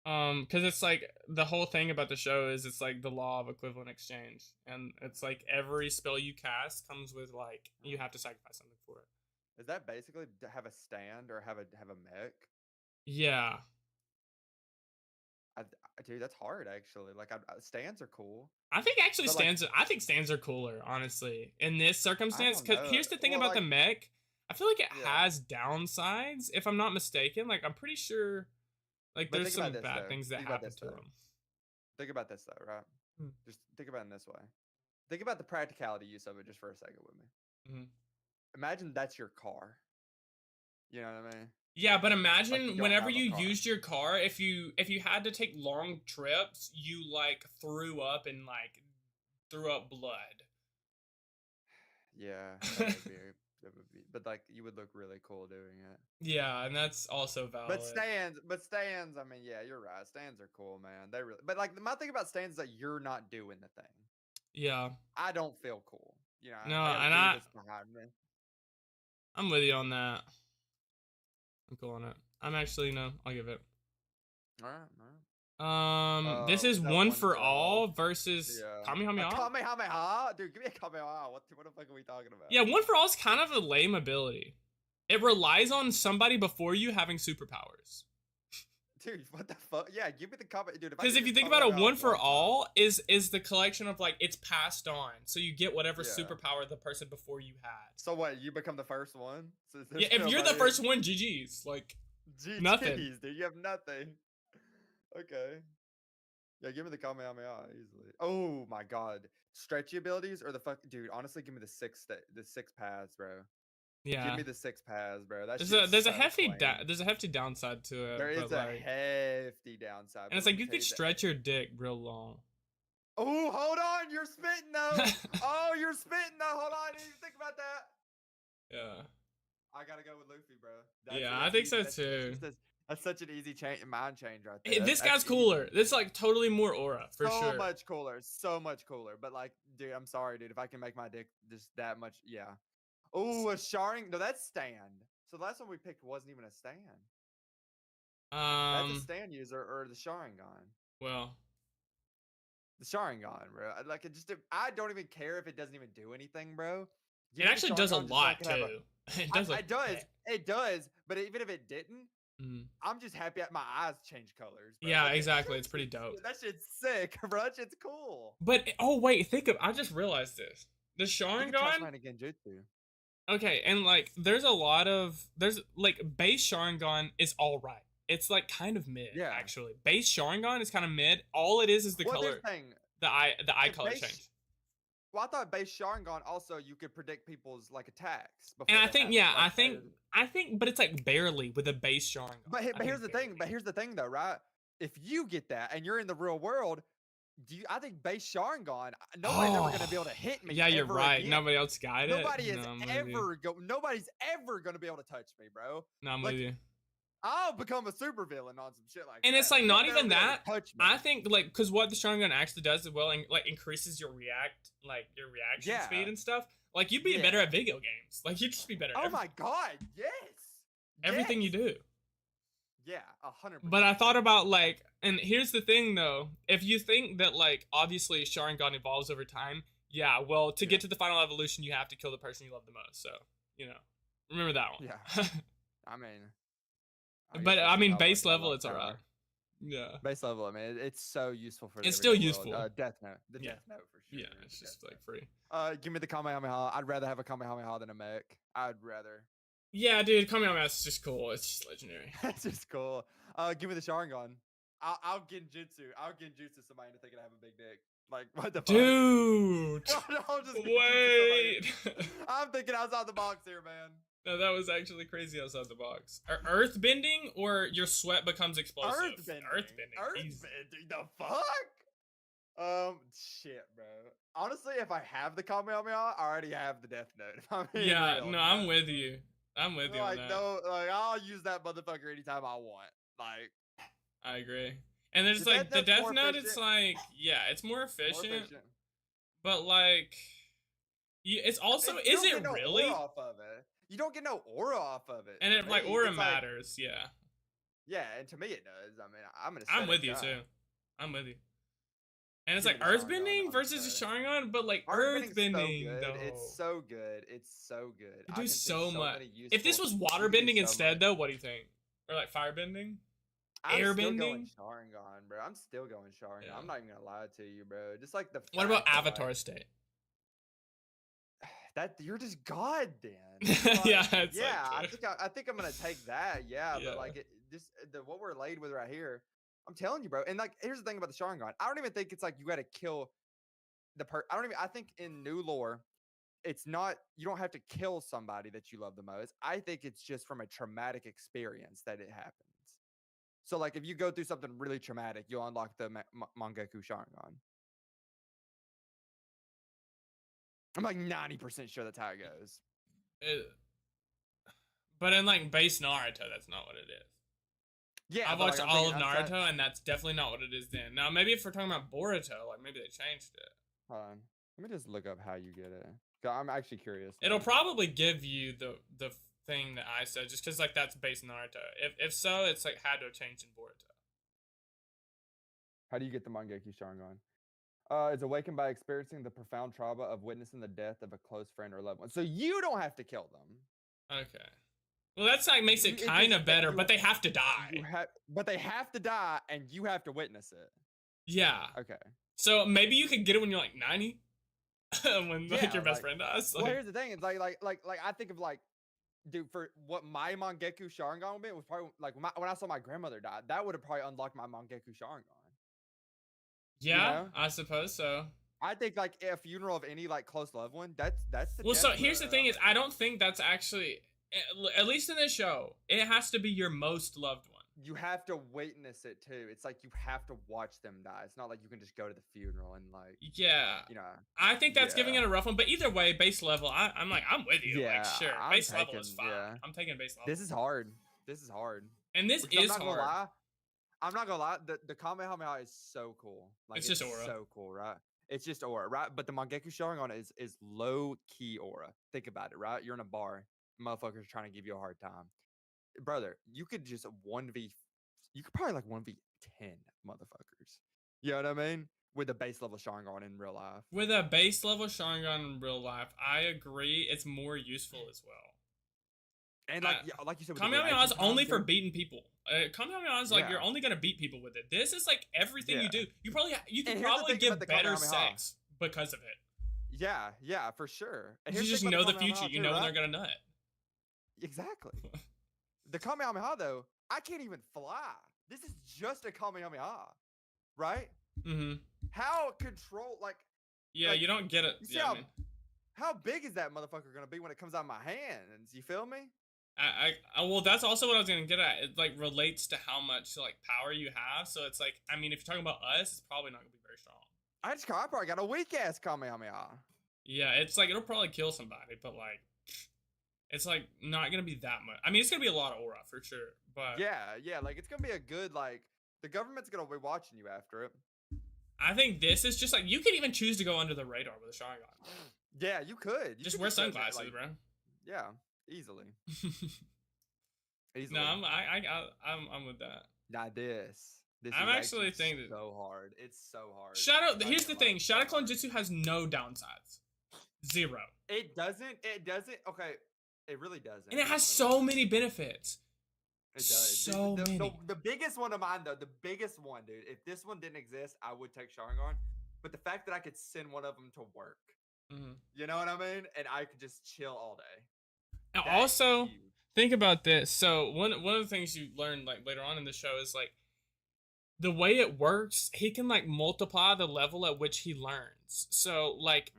Because it's like the whole thing about the show is it's like the law of equivalent exchange, and it's like every spell you cast comes with like you have to sacrifice something for it. Is that basically to have a stand or have a mech? Yeah. Dude, that's hard actually. Like stands are cool. I think actually stands. I think stands are cooler, honestly, in this circumstance. Because here's the thing about the mech. I feel like it has downsides. If I'm not mistaken, like I'm pretty sure. Like, there's some bad things that happen to them. Think about this, though, right? Just think about it in this way. Think about the practicality use of it just for a second with me. Imagine that's your car. You know what I mean? Yeah, but imagine like whenever you used your car, if you had to take long trips, you, like, threw up blood. Yeah, that would be, but like you would look really cool doing it. Yeah, and that's also valid. But stands. I mean, yeah, you're right. Stands are cool, man. They really. But like my thing about stands is that you're not doing the thing. Yeah. I don't feel cool. You know. No, I'm with you on that. I'm cool on it. I'm actually I'll give it. All right. This is One for All versus Kamehameha. Kamehameha, dude, give me a Kamehameha. What the fuck are we talking about? Yeah, One for All is kind of a lame ability. It relies on somebody before you having superpowers. Dude, what the fuck? Yeah, give me the Kamehameha, dude. Because if you think about it, One for All is the collection of like it's passed on, so you get whatever superpower the person before you had. So what? You become the first one? So yeah, if you're the first one, GG's. Like nothing, dude. You have nothing. Okay. Yeah, give me the Kamehameha easily. Oh my god. Stretchy abilities or the fuck, dude, honestly give me the six paths, bro. Yeah. Give me the 6 paths, bro. There's a hefty downside to it. There is a hefty downside. And it's like you could stretch your dick real long. Oh, hold on, you're spitting though. Oh, you're spitting though. Hold on, I didn't even think about that. Yeah. I gotta go with Luffy, bro. I think so too. That's such an easy mind change right there. This guy's cooler. This is like totally more aura for sure. So much cooler. So much cooler. But like, dude, I'm sorry, dude. If I can make my dick just that much, yeah. Oh, a Sharing. No, that's stand. So the last one we picked wasn't even a stand. That's a stand user or the Sharingan. Well, the Sharingan, bro. Like I don't even care if it doesn't even do anything, bro. It actually does a lot too. It does. It does. But even if it didn't, I'm just happy my eyes change colors, bro. Yeah, Like, exactly. It's pretty dope. That shit's sick, bro. That shit's cool. But oh wait, I just realized this. The Sharingan. Okay, and like there's like base Sharingan is all right. It's like kind of mid, actually. Base Sharingan is kind of mid. All it is the color. The eye color change. Well, I thought base Sharingan also you could predict people's like attacks. And I think I think, but it's like barely with a base Sharingan. But here's the thing. But here's the thing, though, right? If you get that and you're in the real world, I think base Sharingan, nobody's ever gonna be able to hit me. Yeah, you're right. Again. Nobody else got it. Nobody's ever gonna be able to touch me, bro. No, I'm with you. I'll become a supervillain on some shit like that. And it's like not even that. I think like because what the Sharingan actually does as well, and like increases your reaction speed and stuff. Like you'd be better at video games. Like you'd just be better. Oh my god, yes. Everything you do. Yeah, 100%. But I thought about like, and here's the thing though, if you think that like obviously Sharingan evolves over time, well to get to the final evolution you have to kill the person you love the most. So remember that one. Yeah. I mean. But I mean base level it's alright. Yeah. Base level, I mean it's so useful for. It's still useful. Death Note. The Death Note for sure. Yeah, it's just like free. Give me the Kamehameha. I'd rather have a Kamehameha than a mech. I'd rather. Yeah, dude, Kamehameha is just cool. It's just legendary. It's just cool. Give me the Sharingan. I'll Genjutsu. I'll Genjutsu somebody into thinking I have a big dick. Like, what the fuck? Dude! Wait! I'm thinking outside the box here, man. No, that was actually crazy outside the box. Earthbending or your sweat becomes explosive? Earthbending. The fuck? Shit, bro. Honestly, if I have the Kamehameha, I already have the Death Note. I'm with you. I'm with you on that. No, like I'll use that motherfucker anytime I want. Like, I agree. And there's like the Death Note. It's like, it's more efficient. But like, it's also is it really? Off of it. You don't get no aura off of it. And like aura matters, Yeah, and to me it does. I mean, I'm with you too. I'm with you. And it's like earthbending versus a Sharingan, but like earthbending though. It's so good. It's so good. You do so much. If this was waterbending instead, though, what do you think? Or like firebending? Airbending? Sharingan, bro. I'm still going Sharingan. Yeah. I'm not even gonna lie to you, bro. Just like the. What about Avatar State? That you're just God, Dan. Like, I think I'm gonna take that. Yeah, but like what we're laid with right here. I'm telling you, bro. And like, here's the thing about the Sharingan. I don't even think it's like you got to kill I think in new lore, it's not. You don't have to kill somebody that you love the most. I think it's just from a traumatic experience that it happens. So like, if you go through something really traumatic, you'll unlock the Mangekyou Sharingan. I'm like 90% sure that's how it goes. But in like base Naruto, that's not what it is. Yeah, I've watched all of Naruto, and that's definitely not what it is then. Now, maybe if we're talking about Boruto, like maybe they changed it. Hold on. Let me just look up how you get it. I'm actually curious. It'll probably give you the thing that I said, just because like that's base Naruto. If so, it's like had to change in Boruto. How do you get the Mangekyou Sharingan? It's awakened by experiencing the profound trauma of witnessing the death of a close friend or loved one. So you don't have to kill them. Okay. Well, that's like makes it kind of better, but they have to die. But they have to die, and you have to witness it. Yeah. Okay. So maybe you could get it when you're like 90, when like your best friend dies. Well, here's the thing: it's like I think of like, dude, for what my Mangekyou Sharingan would be, was probably like when I saw my grandmother die. That would have probably unlocked my Mangekyou Sharingan. Yeah, I suppose so. I think like a funeral of any like close loved one. That's the. Well, so here's the thing: is I don't think that's actually. At least in this show, it has to be your most loved one. You have to witness it too. It's like you have to watch them die. It's not like you can just go to the funeral and like. Yeah. You know. I think that's giving it a rough one, but either way, base level. I'm with you. Yeah. Like sure, base level is fine. Yeah. I'm taking base level. This is hard. And this is hard. I'm not gonna lie. The Kamehameha is so cool. Like it's just aura. So cool, right? It's just aura, right? But the Mangekyou Sharingan is low key aura. Think about it, right? You're in a bar. Motherfuckers trying to give you a hard time, brother. You could just you could probably like 1v10 motherfuckers. You know what I mean? With a base level Sharingan in real life. With a base level Sharingan in real life, I agree. It's more useful as well. And like you said, Kamehameha is only for beating people. Kamehameha is like you're only gonna beat people with it. This is like everything you do. You can probably give better sex because of it. Yeah, for sure. And you just know the future. You know when they're gonna nut. Exactly. The Kamehameha though, I can't even fly. This is just a Kamehameha, right? Mm-hmm. How control like? Yeah, like, you don't get it. You see how big is that motherfucker gonna be when it comes out of my hands? You feel me? Well, that's also what I was gonna get at. It like relates to how much like power you have. So it's like, I mean, if you're talking about us, it's probably not gonna be very strong. I probably got a weak ass Kamehameha. Yeah, it's like it'll probably kill somebody, but like, it's like not gonna be that much. I mean, it's gonna be a lot of aura for sure, but yeah, like it's gonna be a good like the government's gonna be watching you after it. I think this is just like you could even choose to go under the radar with a Sharingan. Yeah, you could. Just wear sunglasses, like, bro. Yeah, easily. No, I'm with that. Nah, this I'm actually thinking so hard. It's so hard. Here's the thing. Shadow Clone Jutsu has no downsides. Zero. It doesn't. Okay, it really doesn't. And it has so many benefits. It does. So many. The biggest one of mine, though, the biggest one, dude. If this one didn't exist, I would take Sharingan. But the fact that I could send one of them to work, you know what I mean, and I could just chill all day. And also, think about this. So one of the things you learn like later on in the show is like the way it works. He can like multiply the level at which he learns. So like.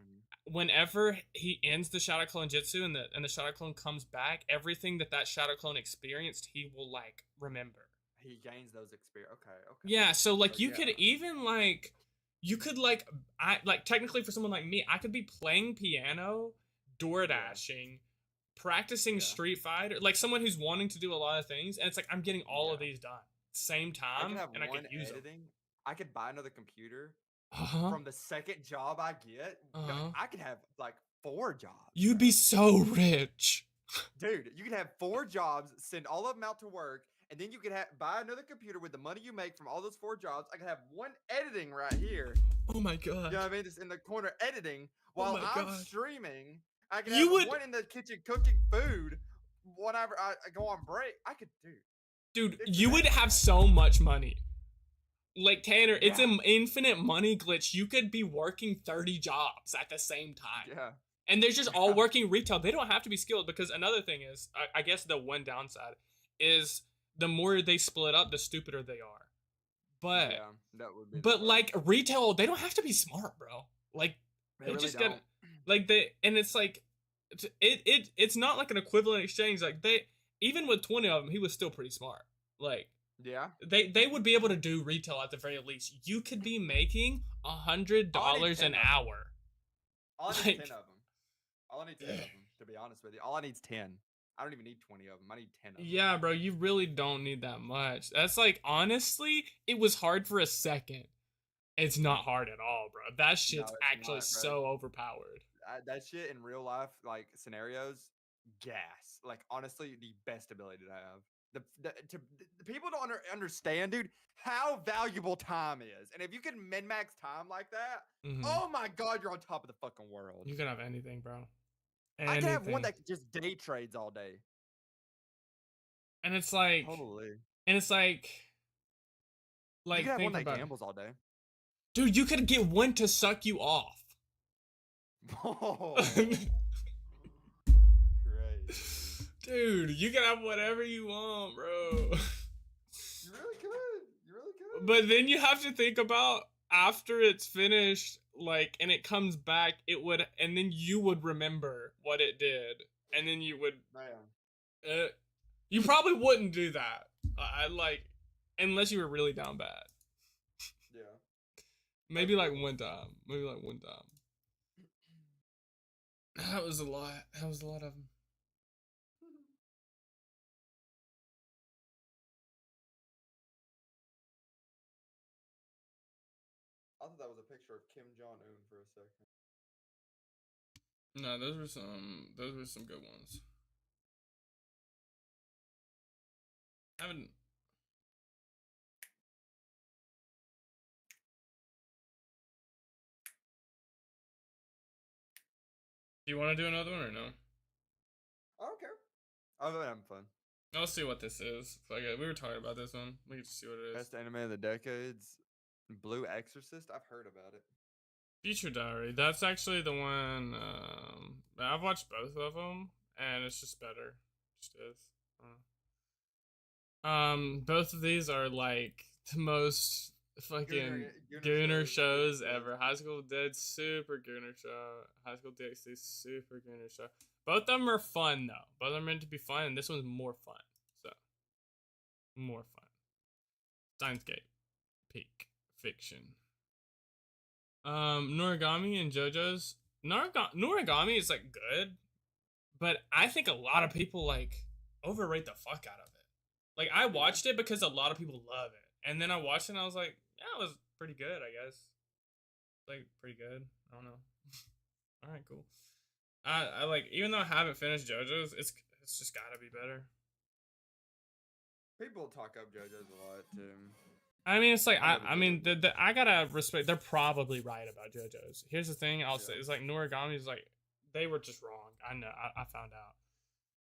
Whenever he ends the Shadow Clone Jutsu and the Shadow Clone comes back, everything that Shadow Clone experienced, he will like remember. He gains those experience. Okay. Yeah, so like you could even like I like technically for someone like me, I could be playing piano, door dashing, practicing Street Fighter, like someone who's wanting to do a lot of things, and it's like I'm getting all of these done same time, and I could use them. I could buy another computer. From the second job I get, I could have like 4 jobs. You'd be so rich. Dude, you could have 4 jobs, send all of them out to work, and then you could buy another computer with the money you make from all those 4 jobs. I could have one editing right here. Oh my god. You know what I mean? Just in the corner editing while I'm streaming. I could have one in the kitchen cooking food whenever I go on break. I could do. Dude, you would have so much money. Like, Tanner, it's an infinite money glitch. You could be working 30 jobs at the same time. Yeah. And they're just all working retail. They don't have to be skilled because another thing is, I guess the one downside is the more they split up, the stupider they are. But, that would be like, retail, they don't have to be smart, bro. Like, they really just get, like, and it's like, it's not like an equivalent exchange. Like, even with 20 of them, he was still pretty smart. Like, yeah, they would be able to do retail at the very least. You could be making $100 an hour. All I need 10 of them. All I need 10 of them, to be honest with you. All I need is 10. I don't even need 20 of them. I need 10 of them. Yeah, bro, you really don't need that much. That's like, honestly, it was hard for a second. It's not hard at all, bro. That shit's actually so overpowered. That shit in real life, like scenarios, gas. Like, honestly, the best ability to have. The people don't understand, dude, how valuable time is. And if you can min-max time like that, oh my god, you're on top of the fucking world. You can have anything, bro. I can have one that just day trades all day. And it's like, holy. And it's like you can have one that gambles all day. Dude, you could get one to suck you off. Oh. Dude, you can have whatever you want, bro. You really could. But then you have to think about after it's finished, like, and it comes back, and then you would remember what it did. And then you would, you probably wouldn't do that. Unless you were really down bad. Yeah. Maybe like one time. That was a lot. That was a lot of them. I thought that was a picture of Kim Jong-un for a second. No, those were some good ones. I haven't. Do you want to do another one or no? I don't care. I'm having fun. I'll see what this is. Okay, we were talking about this one. We can see what it is. Best anime of the decades. Blue Exorcist. I've heard about it. Future Diary. That's actually the one. I've watched both of them, and it's just better. Just is. Both of these are like the most fucking gooner shows ever. High School Dead, super gooner show. High School DxD, super gooner show. Both of them are fun though. Both of them are meant to be fun, and this one's more fun. So, more fun. Steins Gate, peak fiction. Noragami and JoJo's. Noragami is like good, but I think a lot of people like overrate the fuck out of it. Like I watched it because a lot of people love it, and then I watched it and I was like, yeah, it was pretty good, I guess. Like pretty good. I don't know. All right, cool. I like, even though I haven't finished JoJo's, it's just gotta be better. People talk up JoJo's a lot too. I mean, it's like I mean, I gotta respect. They're probably right about JoJo's. Here's the thing, I'll say, it's like Noragami's like they were just wrong. I know. I found out.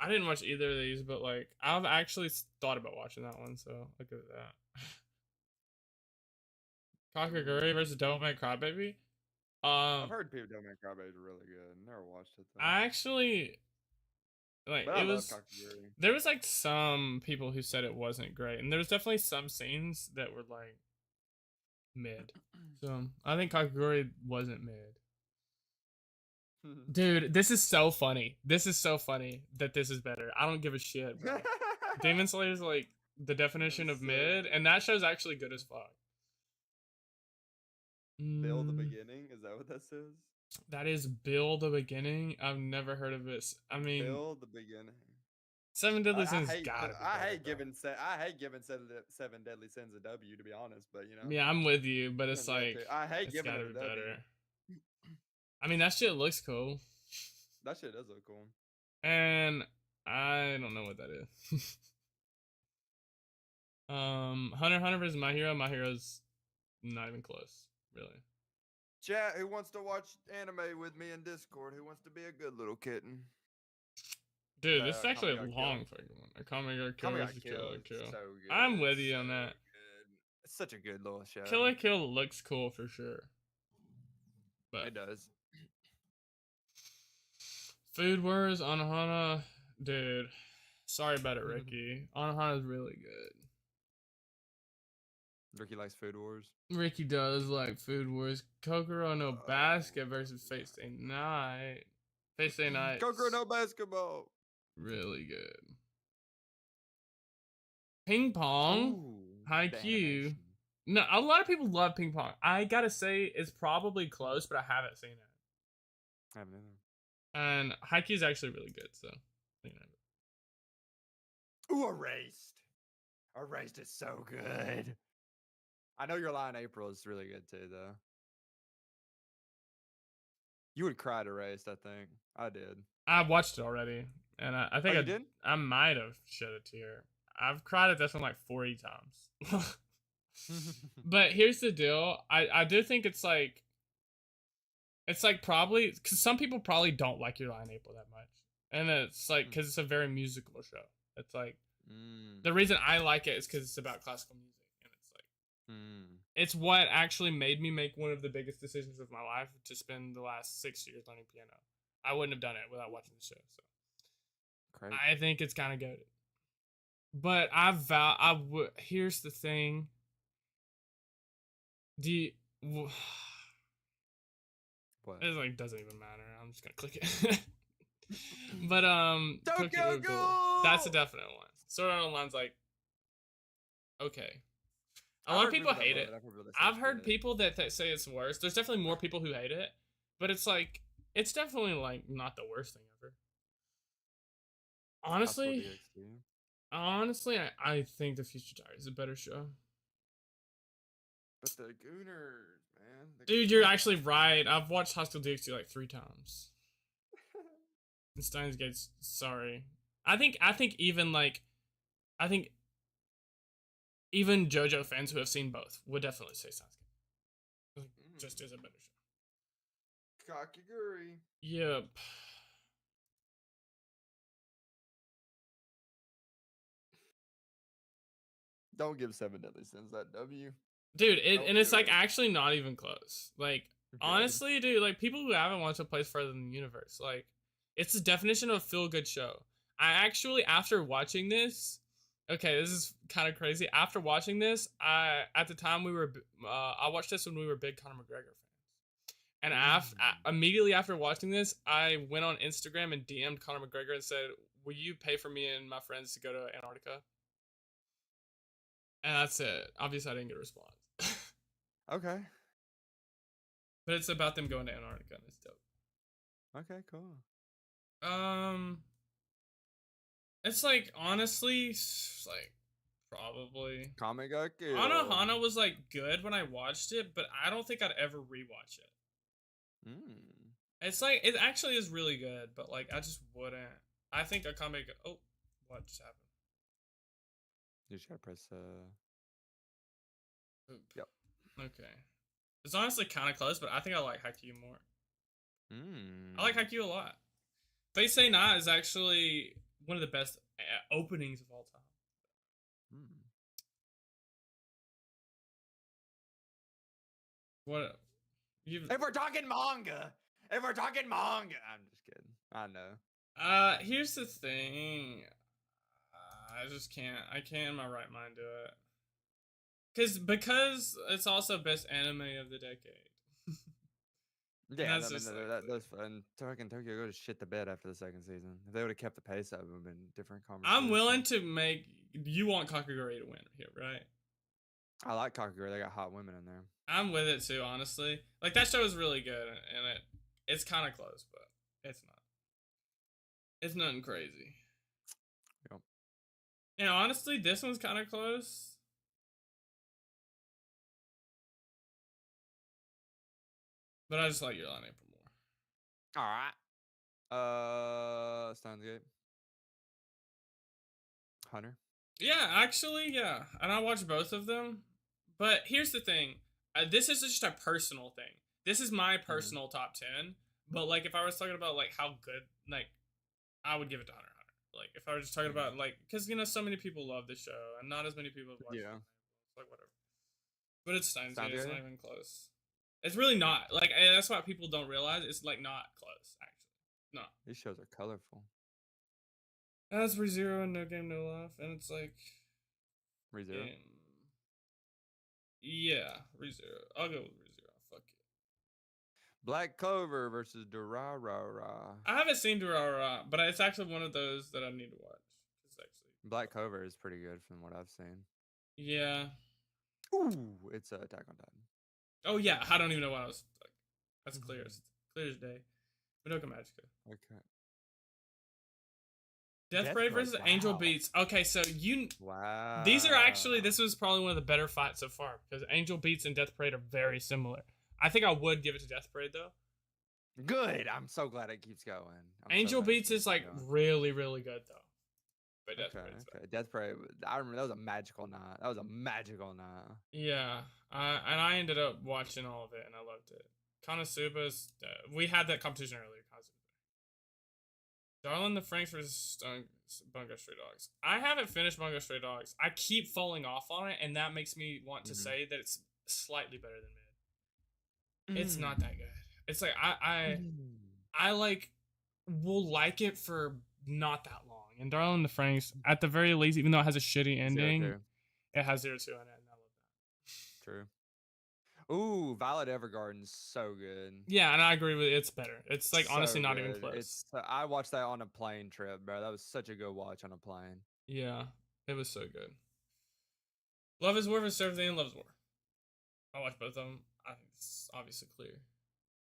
I didn't watch either of these, but like I've actually thought about watching that one, so I'll give it that. Kakaguri versus Don't Make Crybaby. I've heard people Don't Make Crybaby is really good. Never watched it though. I actually like it was. There was like some people who said it wasn't great, and there was definitely some scenes that were like mid. So I think Kakaguri wasn't mid. Dude, this is so funny. This is so funny that this is better. I don't give a shit, bro. Demon Slayer is like the definition of mid, and that show's actually good as fuck. Bill the Beginning? Is that what that says? That is Bill the Beginning? I've never heard of this. I mean, Bill the Beginning. Seven Deadly Sins gotta be I hate giving Seven Deadly Sins a W, to be honest, but you know. Yeah, I'm with you, but it's like I hate giving it a W. Better. I mean, that shit looks cool. That shit does look cool. And I don't know what that is. Hunter x Hunter vs. My Hero. My Hero's not even close, really. Chat, who wants to watch anime with me in Discord? Who wants to be a good little kitten? Dude, this is actually a long fucking one. Akame ga Kill. So I'm with you on that. It's such a good little show. Kill la Kill looks cool for sure. But it does. Food Wars, Anohana, dude. Sorry about it, Ricky. Anohana is really good. Ricky likes Food Wars. Ricky does like Food Wars. Kokoro no Basket versus Fate Stay Night. Fate Stay Night. Kokoro no Basketball. Really good. Ping Pong. Haikyuu. No, a lot of people love Ping Pong. I gotta say, it's probably close, but I haven't seen it. I haven't either. And Haikyuu is actually really good, so. Ooh, Erased. Erased is so good. I know Your Lie in April is really good too, though. You would cry at Erased, I think. I did. I watched it already, and I think I might have shed a tear. I've cried at this one like 40 times. But here's the deal. I do think it's like probably because some people probably don't like Your Lie in April that much, and it's like because it's a very musical show. It's like the reason I like it is because it's about classical music, and it's like it's what actually made me make one of the biggest decisions of my life to spend the last 6 years learning piano. I wouldn't have done it without watching the show. So crazy. I think it's kind of good. But here's the thing. What? It like doesn't even matter. I'm just gonna click it. But Tokyo Ghoul. That's a definite one. Sword Art Online's like okay. A lot of people hate it. I've heard people that say it's worse. There's definitely more people who hate it, but it's like it's definitely like not the worst thing ever. Honestly, I think The Future Diary is a better show. But the Gooners, man. Dude, you're actually right. I've watched High School DxD like 3 times. And Steins Gate's sorry. I think even JoJo fans who have seen both would definitely say Steins Gate. Just is a better show. Kakaguri. Yep. Don't give Seven Deadly Sins that W. Dude, and it's like actually not even close. Like Good. Honestly, dude, like people who haven't watched A Place Further than the Universe, like it's the definition of a feel-good show. I actually, after watching this, okay, this is kind of crazy. After watching this, at the time I watched this when we were big Conor McGregor fans, and immediately after watching this, I went on Instagram and DM'd Conor McGregor and said, "Will you pay for me and my friends to go to Antarctica?" And that's it. Obviously, I didn't get a response. Okay. But it's about them going to Antarctica, and it's dope. Okay, cool. It's like honestly, like probably Kame ga Kill. Anohana was like good when I watched it, but I don't think I'd ever rewatch it. It's like it actually is really good, but like I just wouldn't. I think Akame. Oh, what just happened? You just gotta press. Oop. Yep. Okay. It's honestly kind of close, but I think I like Haikyuu more. I like Haikyuu a lot. Fate Stay Night is actually one of the best openings of all time. What? If we're talking manga, I'm just kidding. I know. Here's the thing. I just can't. I can't in my right mind do it. Because it's also best anime of the decade. Yeah, that's fun. Fucking Tokyo go to shit the bed after the second season. If they would have kept the pace up, it would have been different conversation. I'm willing to make. You want Kakegurui to win here, right? I like Kakegurui. They got hot women in there. I'm with it too, honestly. Like that show is really good, and it's kind of close, but it's not. It's nothing crazy. Yep. And honestly, this one's kind of close. But I just like Your Lie in April more. Alright. Steins Gate. Hunter. Yeah, actually, yeah. And I watched both of them. But here's the thing. This is just a personal thing. This is my personal top 10. But like if I was talking about like how good, like I would give it to Hunter x Hunter. Like if I was just talking about like, because you know so many people love the show and not as many people have watched it. Like whatever. But it's Steins Gate. It's not even close. It's really not. Like, that's what people don't realize. It's, like, not close, actually. No. These shows are colorful. That's ReZero and No Game, No Life. And it's, like... ReZero? Yeah, ReZero. I'll go with ReZero. Fuck it. Black Clover versus Durarara. I haven't seen Durarara, but it's actually one of those that I need to watch. It's actually... Black Clover is pretty good from what I've seen. Yeah. Ooh, it's Attack on Titan. Oh yeah, I don't even know what I was like. That's clear as day. Madoka Magica. Okay. Death Parade versus Angel Beats. Okay, so wow. These are actually, this was probably one of the better fights so far because Angel Beats and Death Parade are very similar. I think I would give it to Death Parade though. Good. I'm so glad it keeps going. Angel Beats is like really, really good though. But Death Parade. I remember that was a magical night. Yeah. And I ended up watching all of it and I loved it. Konosuba's, we had that competition earlier. Darling the Franxx versus Bungo Stray Dogs. I haven't finished Bungo Stray Dogs. I keep falling off on it, and that makes me want to say that it's slightly better than mid. It's not that good. It's like I like will like it for not that long. And Darling the Franxx, at the very least, even though it has a shitty ending, it has 0-2 in it, and I love that. True. Ooh, Violet Evergarden's so good. Yeah, and I agree with it. It's better. It's like honestly not even close. I watched that on a plane trip, bro. That was such a good watch on a plane. Yeah, it was so good. Love is War versus Everything. Love is War. I watched both of them. I think it's obviously clear.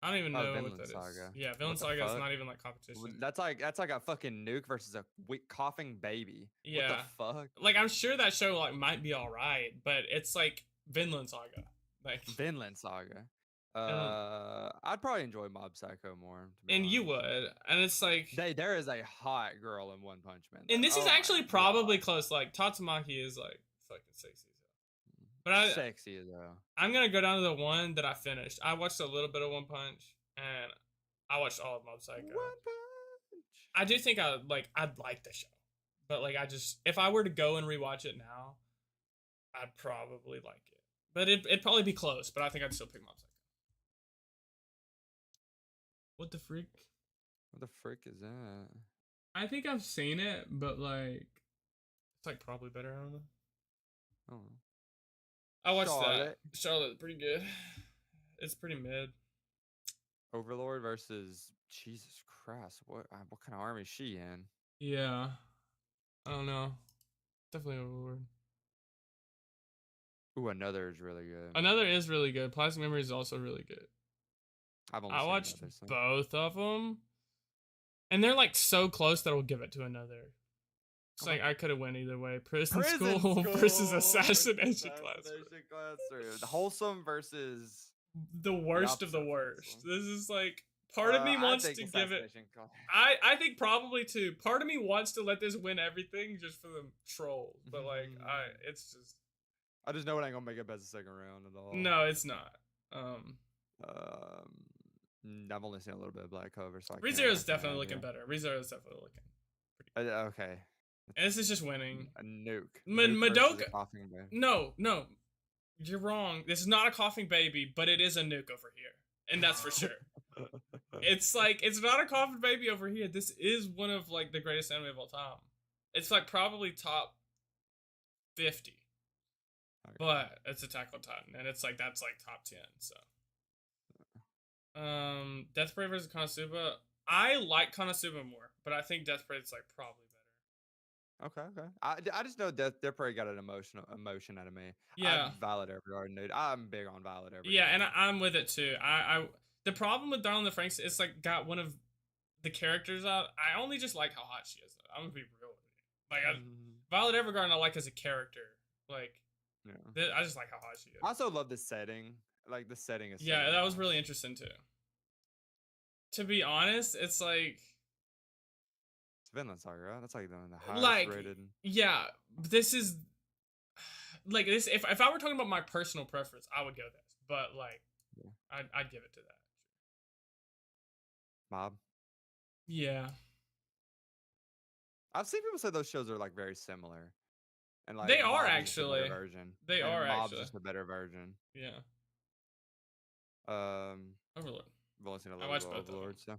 I don't even know what that is. Yeah, Vinland Saga is not even like competition. That's like a fucking nuke versus a coughing baby. Yeah. What the fuck? Like I'm sure that show like might be alright, but it's like Vinland Saga. Like Vinland Saga. I'd probably enjoy Mob Psycho more. And you would. And it's like there is a hot girl in One Punch Man. And this is actually probably close. Like Tatsumaki is like fucking sexy as hell. But sexy as hell. I'm gonna go down to the one that I finished. I watched a little bit of One Punch and I watched all of Mob Psycho. One Punch. I do think I'd like the show. But like if I were to go and rewatch it now, I'd probably like it. But it'd probably be close, but I think I'd still pick Mob Psycho. What the freak? What the frick is that? I think I've seen it, but like it's like probably better. I don't know. Oh. I watched that. Charlotte, pretty good. It's pretty mid. Overlord versus Jesus Christ. What kind of army is she in? Yeah. I don't know. Definitely Overlord. Ooh, Another is really good. Another is really good. Plastic Memory is also really good. I watched both of them, and they're like so close that I'll give it to Another. It's like I could have went either way. Prison School versus Assassination Classroom. The Wholesome versus the worst of the worst. This is like part of me wants to give it. I think probably too. Part of me wants to let this win everything just for the trolls, but like it's just. I just know it ain't gonna make it past the second round at all. No, it's not. I've only seen a little bit of Black Cover, so ReZero is definitely looking better. ReZero is definitely looking. Okay. And this is just winning. A nuke. Madoka. No, you're wrong. This is not a coughing baby, but it is a nuke over here, and that's for sure. It's like it's not a coughing baby over here. This is one of like the greatest anime of all time. It's like probably top 50. Okay. But it's Attack on Titan, and it's like that's like top 10. So, Death Parade versus Konosuba. I like Konosuba more, but I think Death Parade's like probably better. Okay. I just know Death Parade got an emotion out of me. Yeah. Violet Evergarden, dude. I'm big on Violet Evergarden. Yeah, and I'm with it too. I the problem with Darling in the Franxx, it's like got one of the characters out. I only just like how hot she is. Though. I'm gonna be real with you. Like Violet Evergarden, I like as a character. Like. Yeah. I just like how hot she is. I also love the setting. Like the setting is. Yeah, that was really interesting too. To be honest, it's like. It's Vinland Saga, right? That's like the highest rated. Yeah, this is. Like this, if I were talking about my personal preference, I would go this. But like, I'd give it to that. Mob. Yeah. I've seen people say those shows are like very similar. And like they are actually. They are Mob's actually just a better version. Yeah. Overlord. I watched both Overlord, so.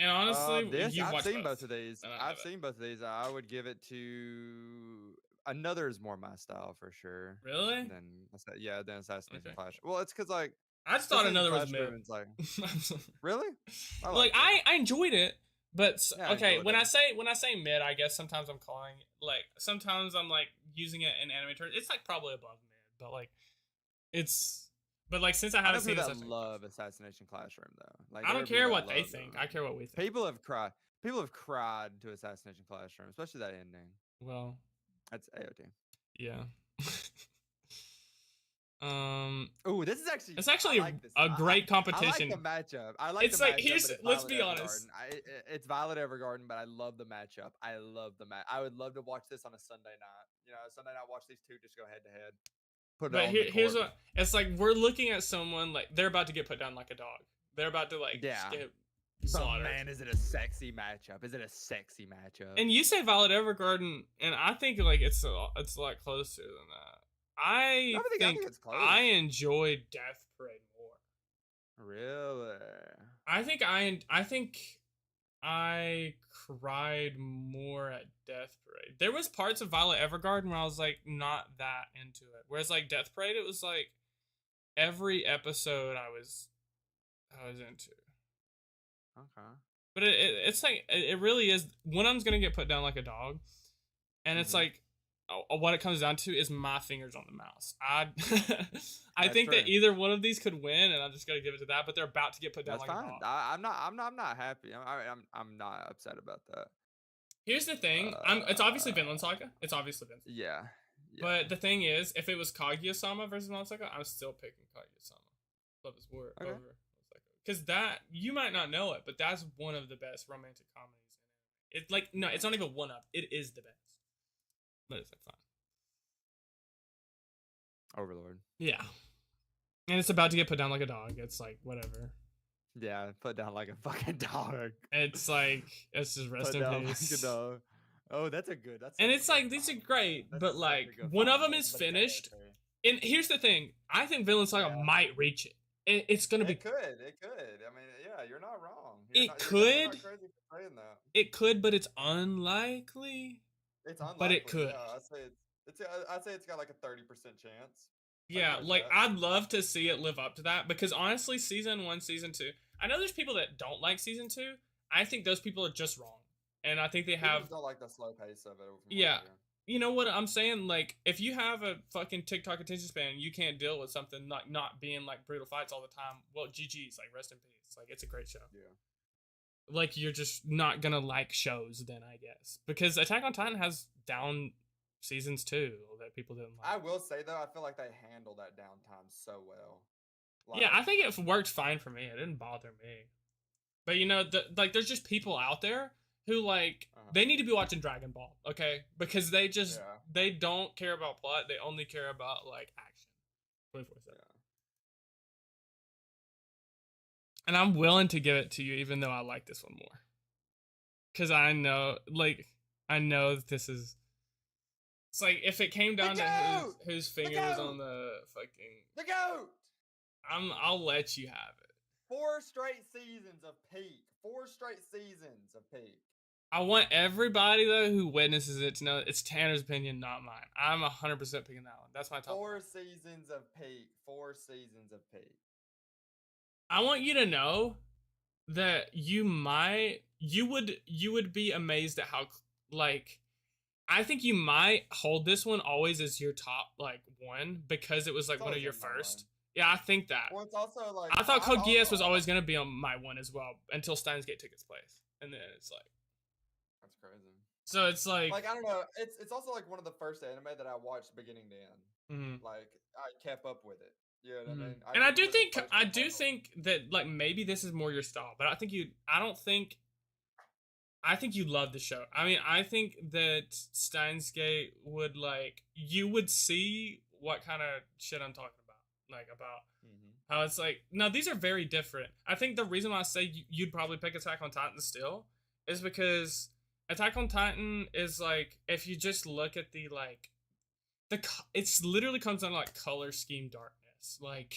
And honestly, I've seen both of these. I would give it to Another is more my style for sure. Really? Then Assassination Clash. Well, it's because like I just thought Another was mid. Like, really? I enjoyed it. But okay, when I say mid, I guess sometimes I'm calling like sometimes I'm like using it in anime terms. It's like probably above mid, but like it's since I haven't seen I love Assassination Classroom though. Like I don't care what they think. I care what we think. People have cried to Assassination Classroom, especially that ending. Well, that's AOT. Yeah. Oh, this is actually. It's actually a great competition. I like the matchup. Let's be honest. It's Violet Evergarden, but I love the matchup. I would love to watch this on a Sunday night. Sunday night watch these two just go head to head. Here's what it's like. We're looking at someone like they're about to get put down like a dog. They're about to like get slaughtered. Man, is it a sexy matchup? And you say Violet Evergarden, and I think like it's a lot closer than that. I think it's close. I enjoyed Death Parade more. Really? I think I cried more at Death Parade. There was parts of Violet Evergarden where I was like not that into it. Whereas like Death Parade, it was like every episode I was into. Okay. But it's like it really is. One of them's gonna get put down like a dog, and it's like. What it comes down to is my fingers on the mouse. I think that either one of these could win, and I'm just gonna give it to that. But they're about to get put down. That's like fine. I'm not happy. I'm not upset about that. Here's the thing. It's obviously Vinland Saga. It's obviously Vinland Saga. Yeah. But the thing is, if it was Kaguya-sama versus Vinland Saga, I'm still picking Kaguya-sama. Love Is War over Vinland Saga. Because that you might not know it, but that's one of the best romantic comedies in it. It's like no, it's not even one up. It is the best. But it's like fun. Overlord. Yeah. And it's about to get put down like a dog. It's like, whatever. Yeah, put down like a fucking dog. It's like, it's just rest in peace. Like a dog. Oh, that's a good. That's and it's like these are great, but like one of them is finished. And here's the thing: I think Vinland Saga might reach it. It's gonna be. It could. I mean, yeah, you're not wrong. You're not crazy for saying that. It could, but it's unlikely. It's unlikely, but it could. Yeah, I'd say it's got like a 30% chance. Yeah, like I'd love to see it live up to that because honestly, season 1, season 2. I know there's people that don't like season 2. I think those people are just wrong, and I think they have. Don't like the slow pace of it. Yeah. You know what I'm saying? Like, if you have a fucking TikTok attention span, you can't deal with something like not being like brutal fights all the time. Well, GG's, like, rest in peace. Like, it's a great show. Yeah. Like, you're just not gonna like shows then, I guess. Because Attack on Titan has down seasons too that people didn't like. I will say, though, I feel like they handled that downtime so well. Like, yeah, I think it worked fine for me. It didn't bother me. But, you know, like, there's just people out there who like they need to be watching Dragon Ball, okay? Because they just they don't care about plot. They only care about like action, 24/7. And I'm willing to give it to you, even though I like this one more. Cause I know that this is. It's like if it came down to whose finger was on the fucking. The goat. I'll let you have it. 4 straight seasons of peak. 4 straight seasons of peak. I want everybody, though, who witnesses it to know it's Tanner's opinion, not mine. I'm 100% picking that one. That's my top 4 seasons of peak. 4 seasons of peak. I want you to know that you would be amazed at how, like, I think you might hold this one always as your top, like, one because it was, like, one of your first. Yeah, I think that. Well, it's also, like... I thought Code Geass was always going to be on my one as well until Steins Gate took its place. And then it's like... That's crazy. So it's like... Like, I don't know. It's also, like, one of the first anime that I watched beginning to end. Mm-hmm. Like, I kept up with it. You know what I mean? And I do think that, like, maybe this is more your style. But I think you love the show. I mean, I think that Steins Gate would, like... You would see what kind of shit I'm talking about. Like, about how it's like... No, these are very different. I think the reason why I say you'd probably pick Attack on Titan still is because... Attack on Titan is like, if you just look at the like, it's literally comes down to like color scheme darkness. Like,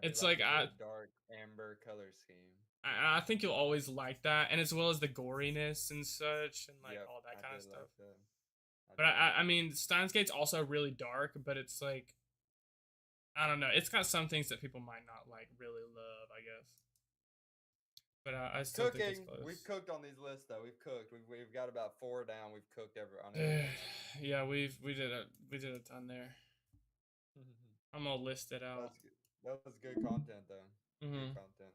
it's like dark amber color scheme. I think you'll always like that, and as well as the goriness and such, and like all that kind of stuff. But I mean, Steins Gate's also really dark, but it's like, I don't know, it's got some things that people might not like really love, I guess. But I still think it's close. We've cooked on these lists though. We've cooked. We've got about 4 down. We've cooked every. Yeah, we did a ton there. I'm gonna list it out. That was good content though. Good content.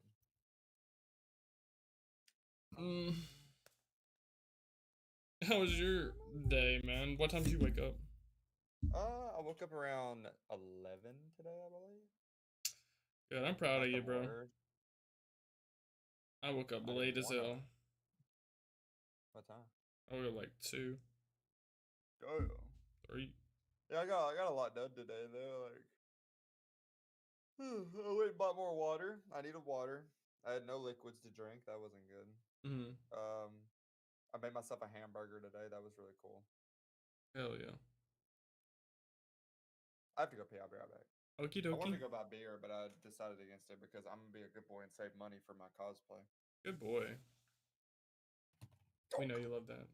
How was your day, man? What time did you wake up? I woke up around 11 today, I believe. Good, I'm proud of you, bro. I woke up late as hell. What time? I woke up like 2. Oh. 3. Yeah, I got a lot done today though. Like, I went and bought more water. I needed water. I had no liquids to drink. That wasn't good. I made myself a hamburger today. That was really cool. Hell yeah. I have to go pee. I'll be right back. Okie dokie. I wanted to go buy beer, but I decided against it because I'm going to be a good boy and save money for my cosplay. Good boy. We know you love that.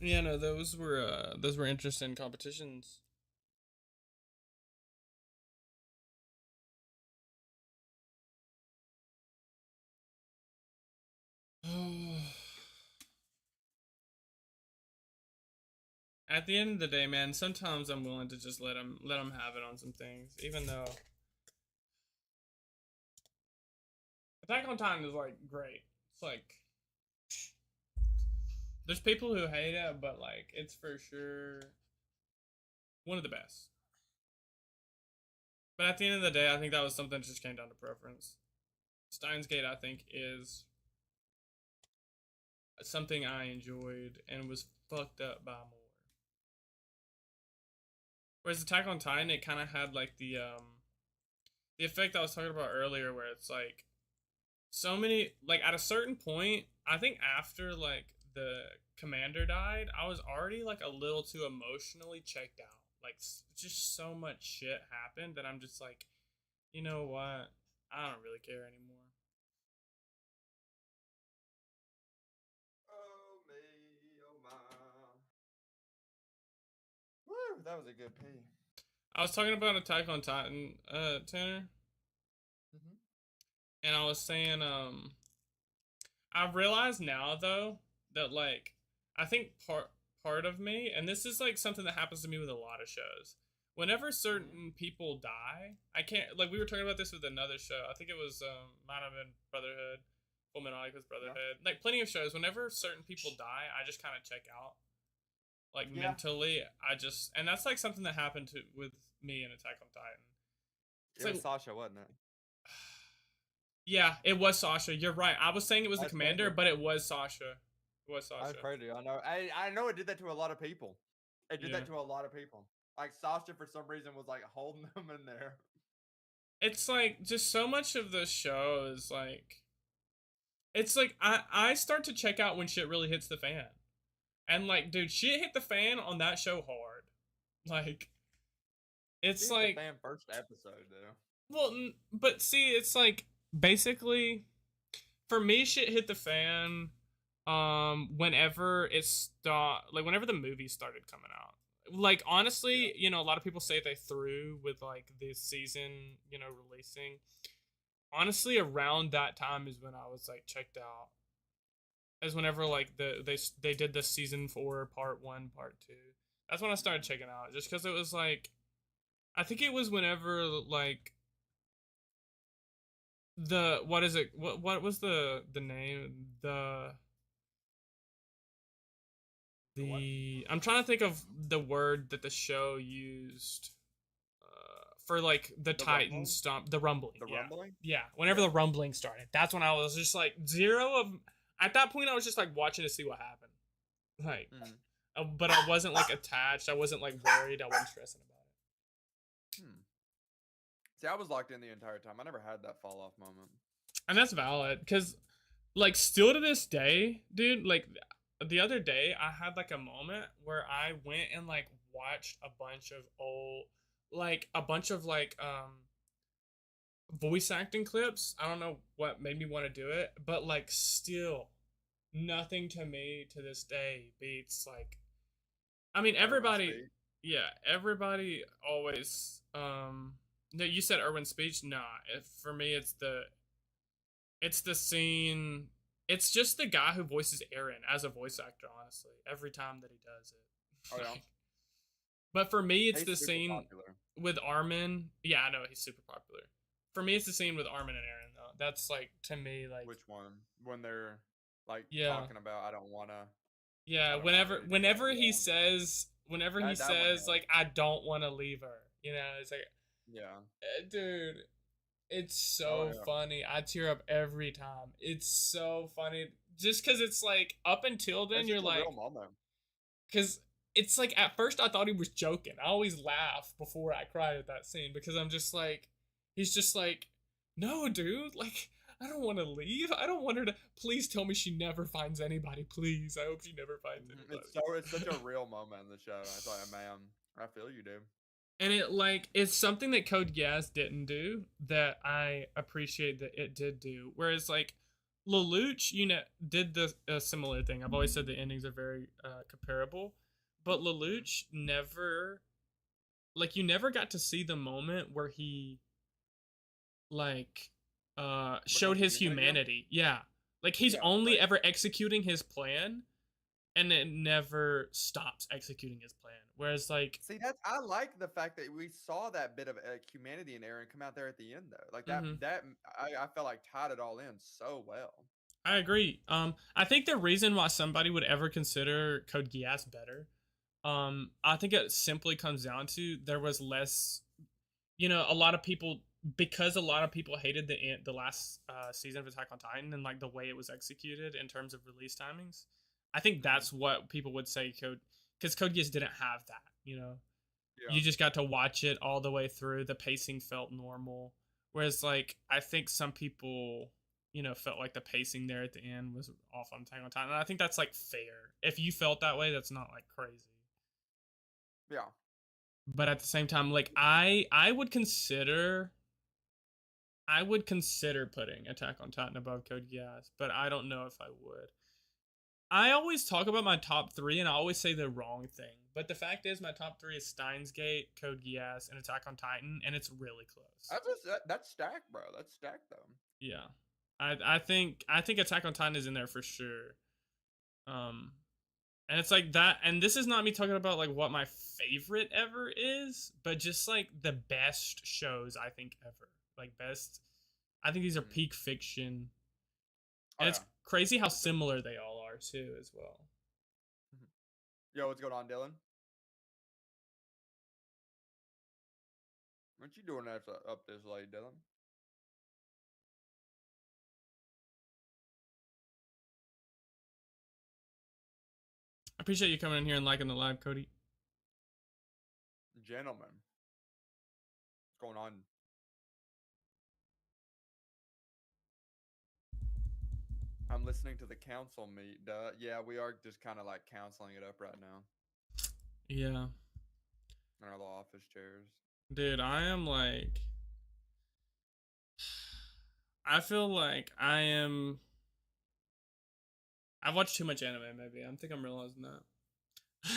Yeah, no, those were interesting competitions. At the end of the day, man, sometimes I'm willing to just let them have it on some things, even though Attack on Titan is like great. It's like there's people who hate it, but like it's for sure one of the best. But at the end of the day, I think that was something that just came down to preference. Steins Gate, I think, is something I enjoyed and was fucked up by more. Whereas Attack on Titan, it kind of had like the effect I was talking about earlier, where it's like so many, like at a certain point, I think after like the commander died, I was already like a little too emotionally checked out. Like just so much shit happened that I'm just like, you know what? I don't really care anymore. Oh me, oh my. Woo, that was a good pee. I was talking about Attack on Titan, Tanner. Mm-hmm. And I was saying, I've realized now though that like I think part of me, and this is like something that happens to me with a lot of shows. Whenever certain people die, I can't, like we were talking about this with another show. I think it was might have been Brotherhood, Fullmetal Alchemist Brotherhood. Yeah. Like plenty of shows. Whenever certain people die, I just kind of check out. Like mentally, I just, and that's like something that happened with me in Attack on Titan. It was Sasha, wasn't it? Yeah, it was Sasha. You're right. I was saying it was the commander, but it was Sasha. It was Sasha. That's crazy. I know. I know it did that to a lot of people. It did that to a lot of people. Like Sasha, for some reason, was like holding them in there. It's like just so much of the show is like, it's like I start to check out when shit really hits the fan, and like, dude, shit hit the fan on that show hard. Like, it's like the fan first episode though. Well, but see, it's like basically for me, shit hit the fan. Whenever it whenever the movie started coming out. Like honestly, you know, a lot of people say they threw with like this season, you know, releasing. Honestly, around that time is when I was like checked out. As whenever like they did the season 4 part 1 part 2. That's when I started checking out, just because it was like, I think it was whenever like what is it? What was the name? I'm trying to think of the word that the show used for like the Titan stomp, the rumbling. Rumbling? Yeah, whenever the rumbling started, that's when I was just like at that point I was just like watching to see what happened. Like but I wasn't like attached, I wasn't like worried, I wasn't stressing about it. See, I was locked in the entire time. I never had that fall off moment. And that's valid, because like still to this day, dude, like the other day I had like a moment where I went and like watched a bunch of voice acting clips. I don't know what made me want to do it, but like still nothing to me to this day beats like, I mean, everybody always no, you said Erwin's speech. Nah, for me it's the scene. It's just the guy who voices Eren as a voice actor, honestly, every time that he does it. Oh, yeah. But for me, it's the scene with Armin. Yeah, I know, he's super popular. For me, it's the scene with Armin and Eren, though. That's, like, to me, like... Which one? When they're, like, talking about, I don't want to... Yeah, whenever he says, like, I don't want to leave her. You know, it's like... Yeah. Dude... It's so funny. I tear up every time. It's so funny. Just because it's like, up until then, you're like... Because it's like, at first I thought he was joking. I always laugh before I cry at that scene. Because I'm just like... He's just like, no, dude. Like, I don't want to leave. I don't want her to... Please tell me she never finds anybody. Please. I hope she never finds anybody. It's such a real moment in the show. I thought, man, I feel you, dude. And it's something that Code Geass didn't do that I appreciate that it did do. Whereas like Lelouch, you know, did a similar thing. I've always said the endings are very comparable, but Lelouch never, like, you never got to see the moment where he like showed his humanity. Yeah, like he's only ever executing his plan, and it never stops executing his plan. Whereas, like... See, I like the fact that we saw that bit of humanity in Eren come out there at the end, though. Like, I felt like tied it all in so well. I agree. I think the reason why somebody would ever consider Code Geass better, I think it simply comes down to there was less... You know, a lot of people because a lot of people hated the last season of Attack on Titan and like the way it was executed in terms of release timings. I think that's what people would say because Code Geass didn't have that. You just got to watch it all the way through. The pacing felt normal, whereas like I think some people felt like the pacing there at the end was off on Attack on Titan, and I think that's like fair. If you felt that way, that's not like crazy. Yeah. But at the same time, like I would consider putting Attack on Titan above Code Geass, but I don't know if I would. I always talk about my top 3, and I always say the wrong thing. But the fact is, my top 3 is Steins Gate, Code Geass, and Attack on Titan, and it's really close. That's stacked, bro. That's stacked, though. Yeah, I think Attack on Titan is in there for sure. And it's like that, and this is not me talking about like what my favorite ever is, but just like the best shows I think ever. Like best, I think these are peak fiction, and it's crazy how similar they all are too, as well. Yo, what's going on, Dylan? What you doing up this late, Dylan? I appreciate you coming in here and liking the live, Cody. Gentlemen, what's going on? I'm listening to the council meet. Yeah, we are just kind of like counseling it up right now. Yeah. In our little office chairs. Dude, I am like... I feel like I've watched too much anime, maybe. I think I'm realizing that. I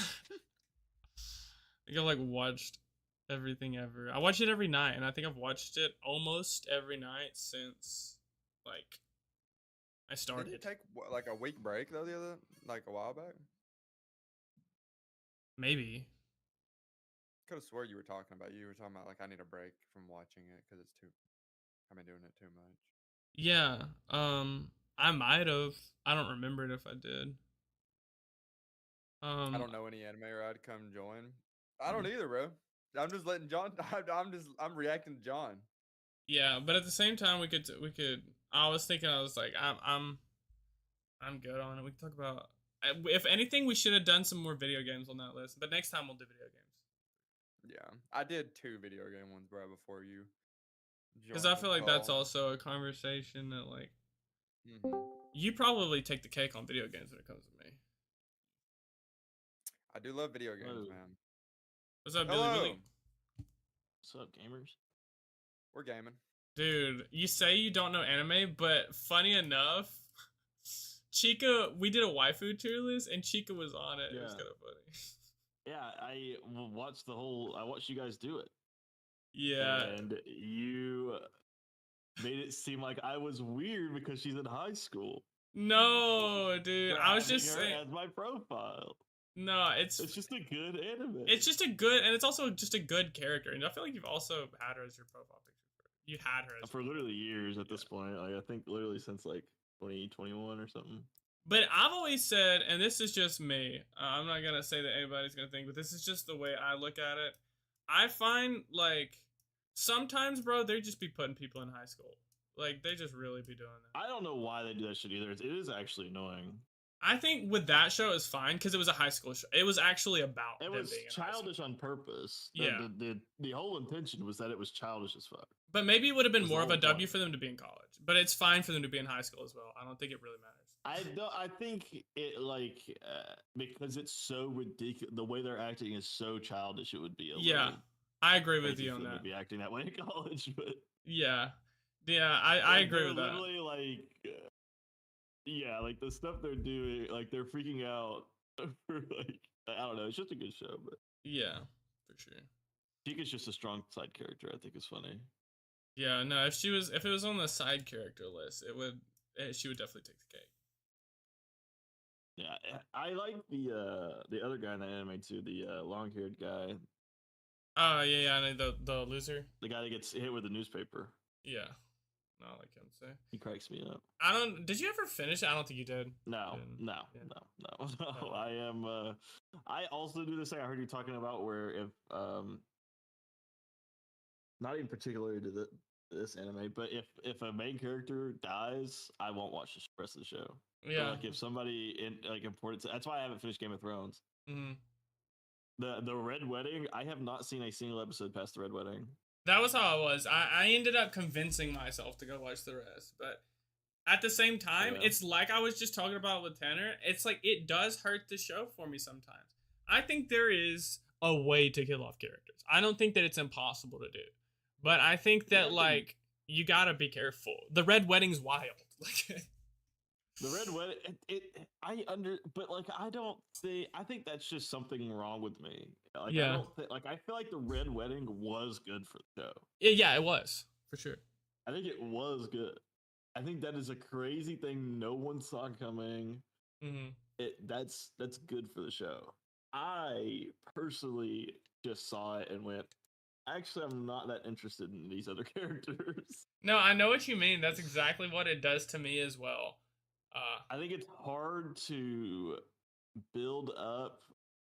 think I've like watched everything ever. I watch it every night, and I think I've watched it almost every night since like I started. Did you take like a week break though a while back? Maybe. Could have swore you were talking about like I need a break from watching it because I've been doing it too much. Yeah. I might have. I don't remember it if I did. I don't know any anime or I'd come join. I don't either, bro. I'm just letting John. I'm reacting to John. Yeah, but at the same time, we could. I was thinking, I was like, I'm good on it. We can talk about. If anything, we should have done some more video games on that list. But next time we'll do video games. Yeah, I did 2 video game ones, bro, before you. Because I feel like that's also a conversation that like. You probably take the cake on video games when it comes to me. I do love video games, man. What's up, Billy Willie? What's up, gamers? We're gaming. Dude, you say you don't know anime, but funny enough, Chica, we did a waifu tier list, and Chica was on it. Yeah. It was kind of funny. Yeah, I watched you guys do it. Yeah. And you made it seem like I was weird because she's in high school. No, dude. I was just saying. As my profile. No, it's just a good anime. It's just a good, and it's also just a good character. And I feel like you've also had her as your profile picture. You had her as for literally years at this point. Like I think literally since like 2021 or something. But I've always said, and this is just me. I'm not gonna say that anybody's gonna think, but this is just the way I look at it. I find like sometimes, bro, they just be putting people in high school. Like they just really be doing that. I don't know why they do that shit either. It is actually annoying. I think with that show it's fine because it was a high school show. It was actually about it was childish on purpose. Yeah. The whole intention was that it was childish as fuck. But maybe it would have been more of a W for them to be in college. But it's fine for them to be in high school as well. I don't think it really matters. I think it like because it's so ridiculous. The way they're acting is so childish. It would be I agree with you on that. Be acting that way in college, but yeah, I agree with that. Literally, like, yeah, like the stuff they're doing, like they're freaking out for like I don't know. It's just a good show, but yeah, for sure. Chica's just a strong side character. I think is funny. Yeah, no. If it was on the side character list, she would definitely take the cake. Yeah, I like the other guy in that anime too, the long-haired guy. Oh yeah, I know the loser. The guy that gets hit with the newspaper. Yeah. No, I like him too. He cracks me up. Did you ever finish it? I don't think you did. No. I am I also do this thing I heard you talking about where if not even particularly this anime, but if a main character dies, I won't watch the rest of the show. Yeah. Or like if somebody important, that's why I haven't finished Game of Thrones. Mm-hmm. The Red Wedding, I have not seen a single episode past the Red Wedding. That was how I was. I ended up convincing myself to go watch the rest, but at the same time, it's like I was just talking about with Tanner. It's like it does hurt the show for me sometimes. I think there is a way to kill off characters. I don't think that it's impossible to do, but I think that like you gotta be careful. The Red Wedding's wild. The Red Wedding, but like I think that's just something wrong with me. Like, yeah. I feel like the Red Wedding was good for the show. Yeah, it was for sure. I think it was good. I think that is a crazy thing no one saw coming. Mm-hmm. That's good for the show. I personally just saw it and went, actually, I'm not that interested in these other characters. No, I know what you mean. That's exactly what it does to me as well. I think it's hard to build up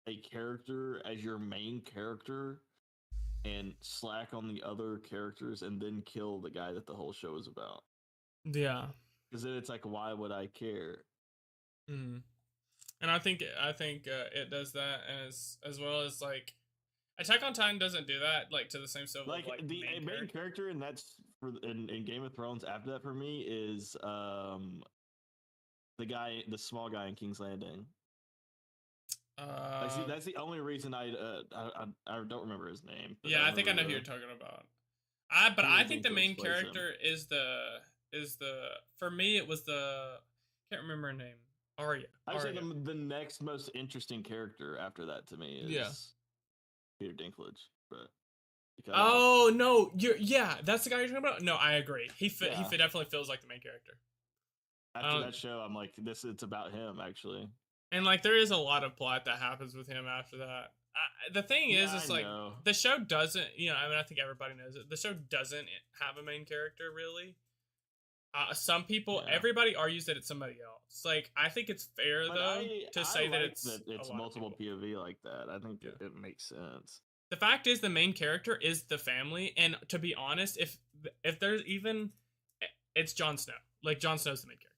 a character as your main character and slack on the other characters and then kill the guy that the whole show is about. Yeah. Because then it's like, why would I care? Mm. And I think it does that as well as like Attack on Titan doesn't do that like to the same level. Like the main character, and that's in Game of Thrones. After that, for me, is the small guy in King's Landing. That's the only reason I don't remember his name. Yeah, I think I know who you're talking about. I think the main character is the for me it was the can't remember her name. Arya. I'd say the next most interesting character after that to me is Peter Dinklage, but. Oh no! That's the guy you're talking about. No, I agree. He definitely feels like the main character. After that show, I'm like, it's about him actually. And like, there is a lot of plot that happens with him after that. The thing is like the show doesn't. I mean, I think everybody knows it. The show doesn't have a main character really. Some people, everybody argues that it's somebody else. Like, I think it's fair to say that it's multiple POV like that. I think it makes sense. The fact is, the main character is the family, and to be honest, if there's even, it's Jon Snow. Like, Jon Snow's the main character.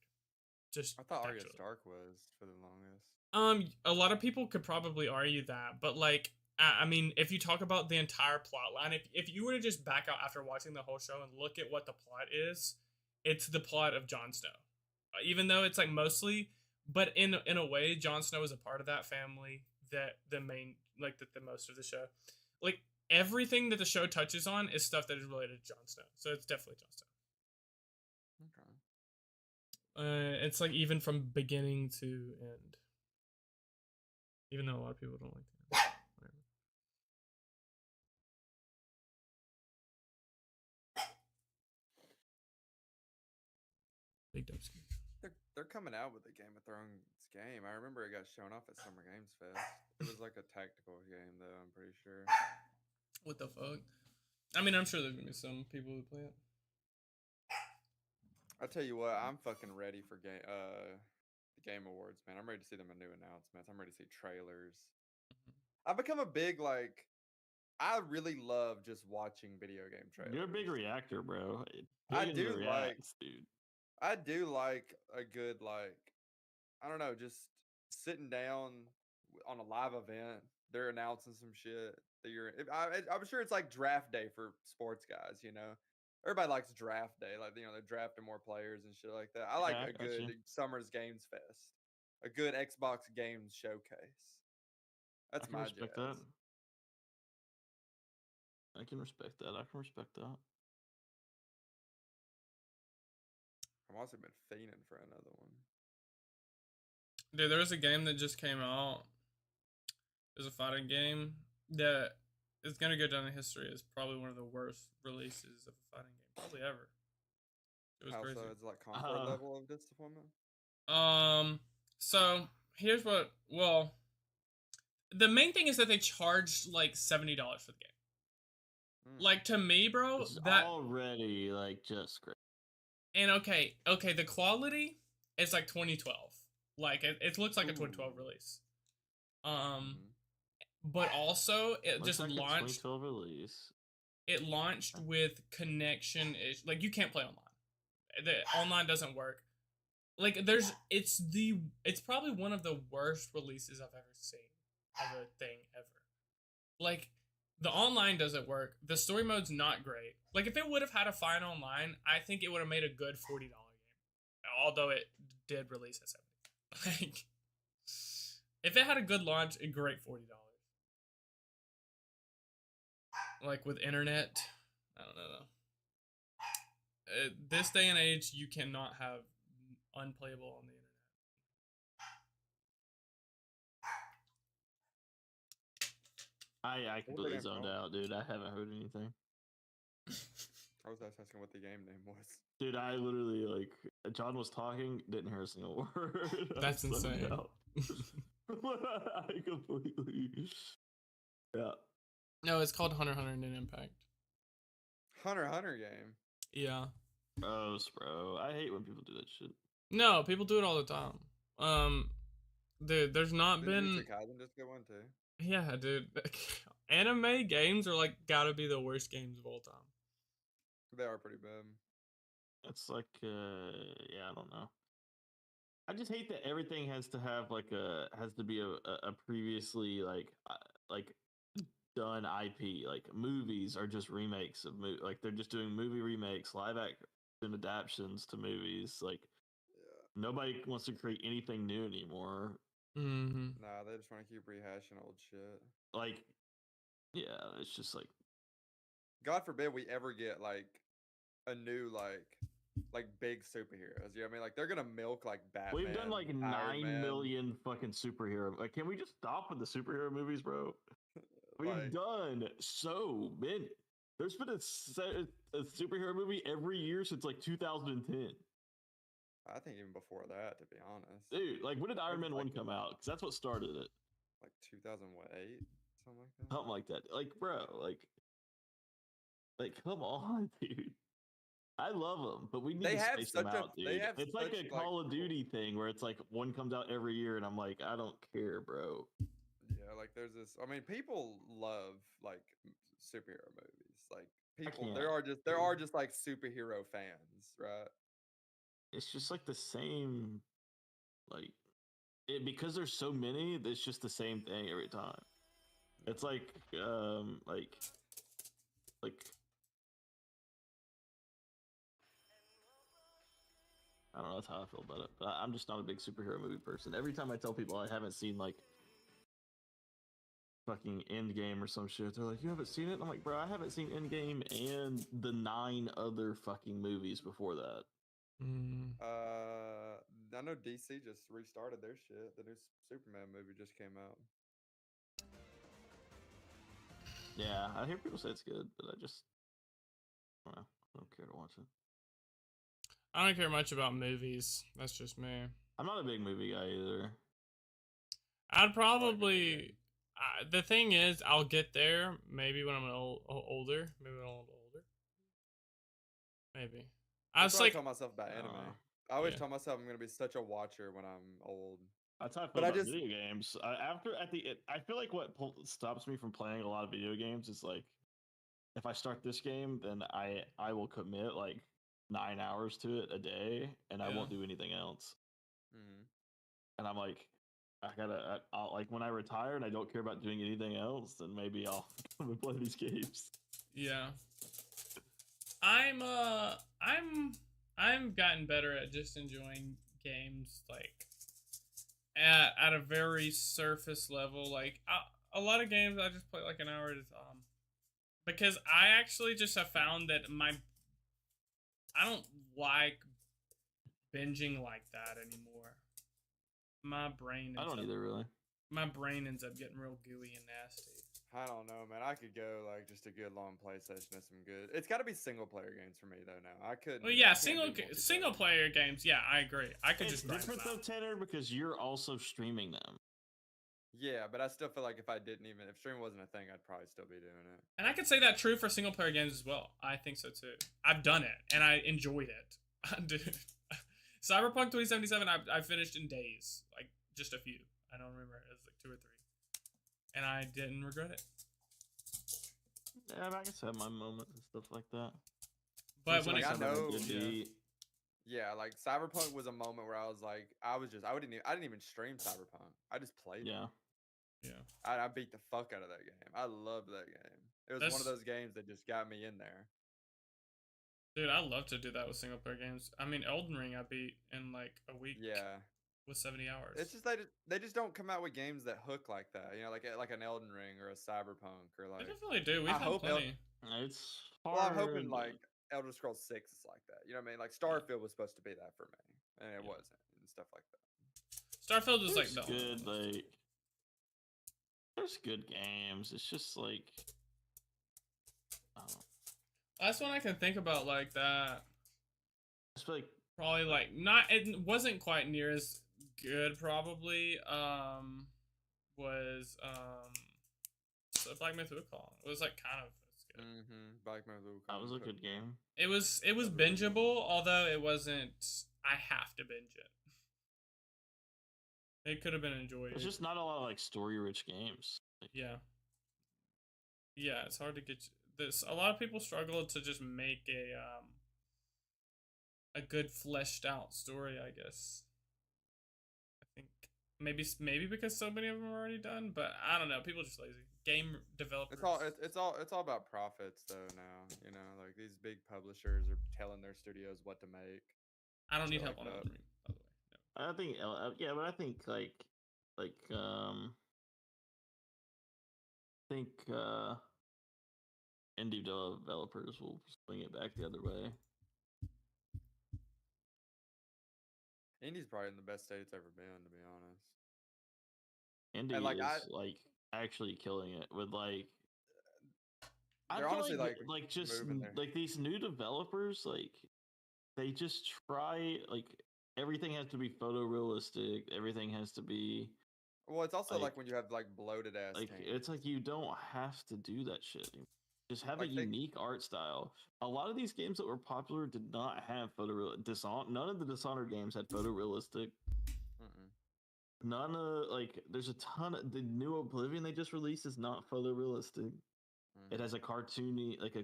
Just I thought Arya Stark was for the longest. A lot of people could probably argue that, but like, I mean, if you talk about the entire plot line, if you were to just back out after watching the whole show and look at what the plot is, it's the plot of Jon Snow. Even though it's like mostly, but in a way, Jon Snow is a part of that family that the main, like the most of the show. Like, everything that the show touches on is stuff that is related to Jon Snow. So it's definitely Jon Snow. Okay. It's like even from beginning to end. Even though a lot of people don't like that. Whatever. Big Dubsky. They're coming out with a Game of Thrones game. I remember it got shown off at Summer Games Fest. It was like a tactical game, though, I'm pretty sure. What the fuck? I mean, I'm sure there's gonna be some people who play it. I tell you what, I'm fucking ready for the Game Awards, man. I'm ready to see them in new announcements. I'm ready to see trailers. I've become a big I really love just watching video game trailers. You're a big reactor, bro. I do like a good I don't know, just sitting down on a live event. They're announcing some shit that I'm sure it's like draft day for sports guys. Everybody likes draft day, they're drafting more players and shit like that. I like a good Summer's Games Fest, a good Xbox Games Showcase. That's my jazz. That. I can respect that. I've also been fiending for another one. Dude, there was a game that just came out. It was a fighting game that is going to go down in history as probably one of the worst releases of a fighting game probably ever. It was crazy. So it's like comfort level of disappointment? So here's the main thing is that they charged like $70 for the game. Like, to me, bro, it's that already just great. And okay, the quality is like 2012. Like, it looks like a 2012 release. But also it looks just like launched. A 2012 release. it launched with connection. Like, you can't play online. The online doesn't work. Like, it's probably one of the worst releases I've ever seen of a thing ever. Like, the online doesn't work. The story mode's not great. Like, if it would have had a fine online, I think it would have made a good $40 game. Although it did release at $70. Like, if it had a good launch, a great $40. Like, with internet, I don't know. This day and age, you cannot have unplayable on the internet. I completely zoned out, dude. I haven't heard anything. I was asking what the game name was. Dude, I literally, like, John was talking, didn't hear a single word. That's insane. I completely... Yeah. No, it's called Hunter x Hunter New Impact. Hunter x Hunter game? Yeah. Gross, bro. I hate when people do that shit. No, people do it all the time. Dude, there's not been... Kaisen just get one too? Yeah, dude. Anime games are, like, gotta be the worst games of all time. They are pretty bad. It's like, yeah, I don't know. I just hate that everything has to have like has to be a previously like done IP. Like movies are just remakes of like they're just doing movie remakes, live action adaptations to movies. Like nobody wants to create anything new anymore. Mm-hmm. Nah, they just want to keep rehashing old shit. Like, yeah, it's just like, God forbid we ever get like a new like big superheroes. You know what I mean? Like they're gonna milk like Batman. We've done like 9 million fucking superhero. Like, can we just stop with the superhero movies, bro? We've done so many. There's been a superhero movie every year since like 2010. I think even before that, to be honest. Dude, like when did Iron Man 1 come out? Because that's what started it. Like 2008, something like that. Something like that. Like, bro, like come on, dude. I love them, but we need to space them out, dude. It's like a Call of Duty thing where it's like one comes out every year, and I'm like, I don't care, bro. Yeah, like there's this. I mean, people love like superhero movies. Like people, there are just like superhero fans, right? It's just like the same, like because there's so many. It's just the same thing every time. It's like I don't know, that's how I feel about it. But I'm just not a big superhero movie person. Every time I tell people I haven't seen like fucking Endgame or some shit, they're like, "You haven't seen it?" And I'm like, "Bro, I haven't seen Endgame and the 9 other fucking movies before that." I know DC just restarted their shit. The new Superman movie just came out. Yeah, I hear people say it's good, but I don't know. I don't care to watch it. I don't care much about movies. That's just me. I'm not a big movie guy either. I'd probably... the thing is, I'll get there maybe when I'm older. Maybe when I'm older. Maybe. I was like... tell myself about anime. I always tell myself I'm going to be such a watcher when I'm old. That's how I feel about video games. I feel like what stops me from playing a lot of video games is like, if I start this game, then I will commit like 9 hours to it a day, and I won't do anything else. Mm-hmm. And I'm like, I'll like when I retire and I don't care about doing anything else, then maybe I'll come and play these games. Yeah. I'm gotten better at just enjoying games like at a very surface level. Like a lot of games I just play like an hour at a time, because I actually just have found that I don't like binging like that anymore. My brain I don't either, really. My brain ends up getting real gooey and nasty. I don't know, man. I could go like just a good long play session of some good. It's got to be single player games for me though. Now I could. Well, yeah, single player games. Yeah, I agree. I could just. It's different though, Tanner, because you're also streaming them. Yeah, but I still feel like if streaming wasn't a thing, I'd probably still be doing it. And I could say that true for single player games as well. I think so too. I've done it and I enjoyed it. Dude. Cyberpunk 2077, I finished in days, like just a few. I don't remember. It was like 2 or 3, and I didn't regret it. Yeah, I guess I have my moments and stuff like that. But when like, I know, yeah, like Cyberpunk was a moment where I was like, I didn't even stream Cyberpunk. I just played it. Yeah. I beat the fuck out of that game. I loved that game. It was one of those games that just got me in there. Dude, I love to do that with single player games. I mean, Elden Ring I beat in like a week. Yeah. With 70 hours. It's just they just don't come out with games that hook like that. You know, like an Elden Ring or a Cyberpunk or like. They definitely do. We've had plenty. It's hard. Well, I'm hoping like Elder Scrolls 6 is like that. You know what I mean? Like Starfield was supposed to be that for me, and it wasn't, and stuff like that. Starfield was like good. Like, there's good games. It's just like, I don't know. Last one I can think about like that. It's like probably like not. It wasn't quite near as good. Probably was Black Myth Wukong. It was like kind of good. Black Myth Wukong. That was a good game. It was bingeable, although it wasn't. I have to binge it. It could have been enjoyed. It's just not a lot of like story-rich games. Yeah. Yeah, it's hard to get this. A lot of people struggle to just make a good fleshed out story, I guess. I think maybe because so many of them are already done, but I don't know. People are just lazy. Game developers. It's all about profits though now. You know, like these big publishers are telling their studios what to make. I don't need help on Elden Ring, by the way. No. I think yeah, but I think indie developers will swing it back the other way. Indie's probably in the best state it's ever been, to be honest. Indie like, is like actually killing it with like. They're honestly like just like these new developers, like they just try like everything has to be photorealistic. Everything has to be. Well, it's also like when you have like bloated ass. Like it's like you don't have to do that shit. Just have like a unique art style. A lot of these games that were popular did not have photorealistic. None of the Dishonored games had photorealistic. None of like there's a ton of the new Oblivion they just released is not photorealistic. It has a cartoony, like a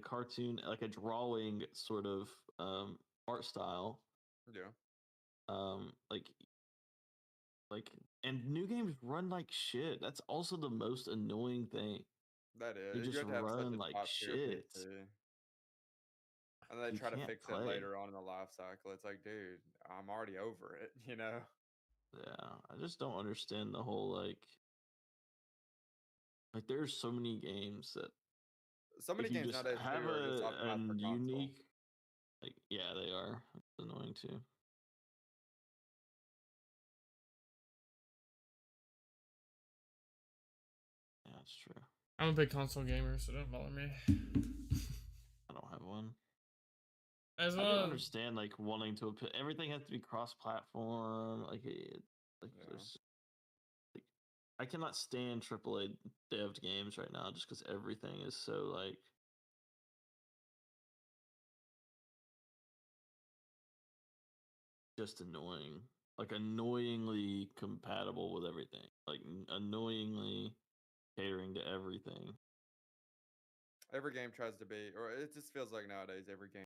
drawing sort of art style. Yeah. Like and new games run like shit. That's also the most annoying thing. That is. They just run like shit. And they try to fix it later on in the life cycle. It's like, dude, I'm already over it, you know? Yeah, I just don't understand the whole like there's so many games that games nowadays have are just optimized for unique like yeah, they are. It's annoying too. Yeah, that's true. I'm a big console gamer, so don't bother me. I don't have one. As well. I don't understand like wanting to everything has to be cross-platform. There's like I cannot stand AAA dev'd games right now just because everything is so like just annoying. Like annoyingly compatible with everything. Like annoyingly catering to everything. Every game tries to be, or it just feels like nowadays every game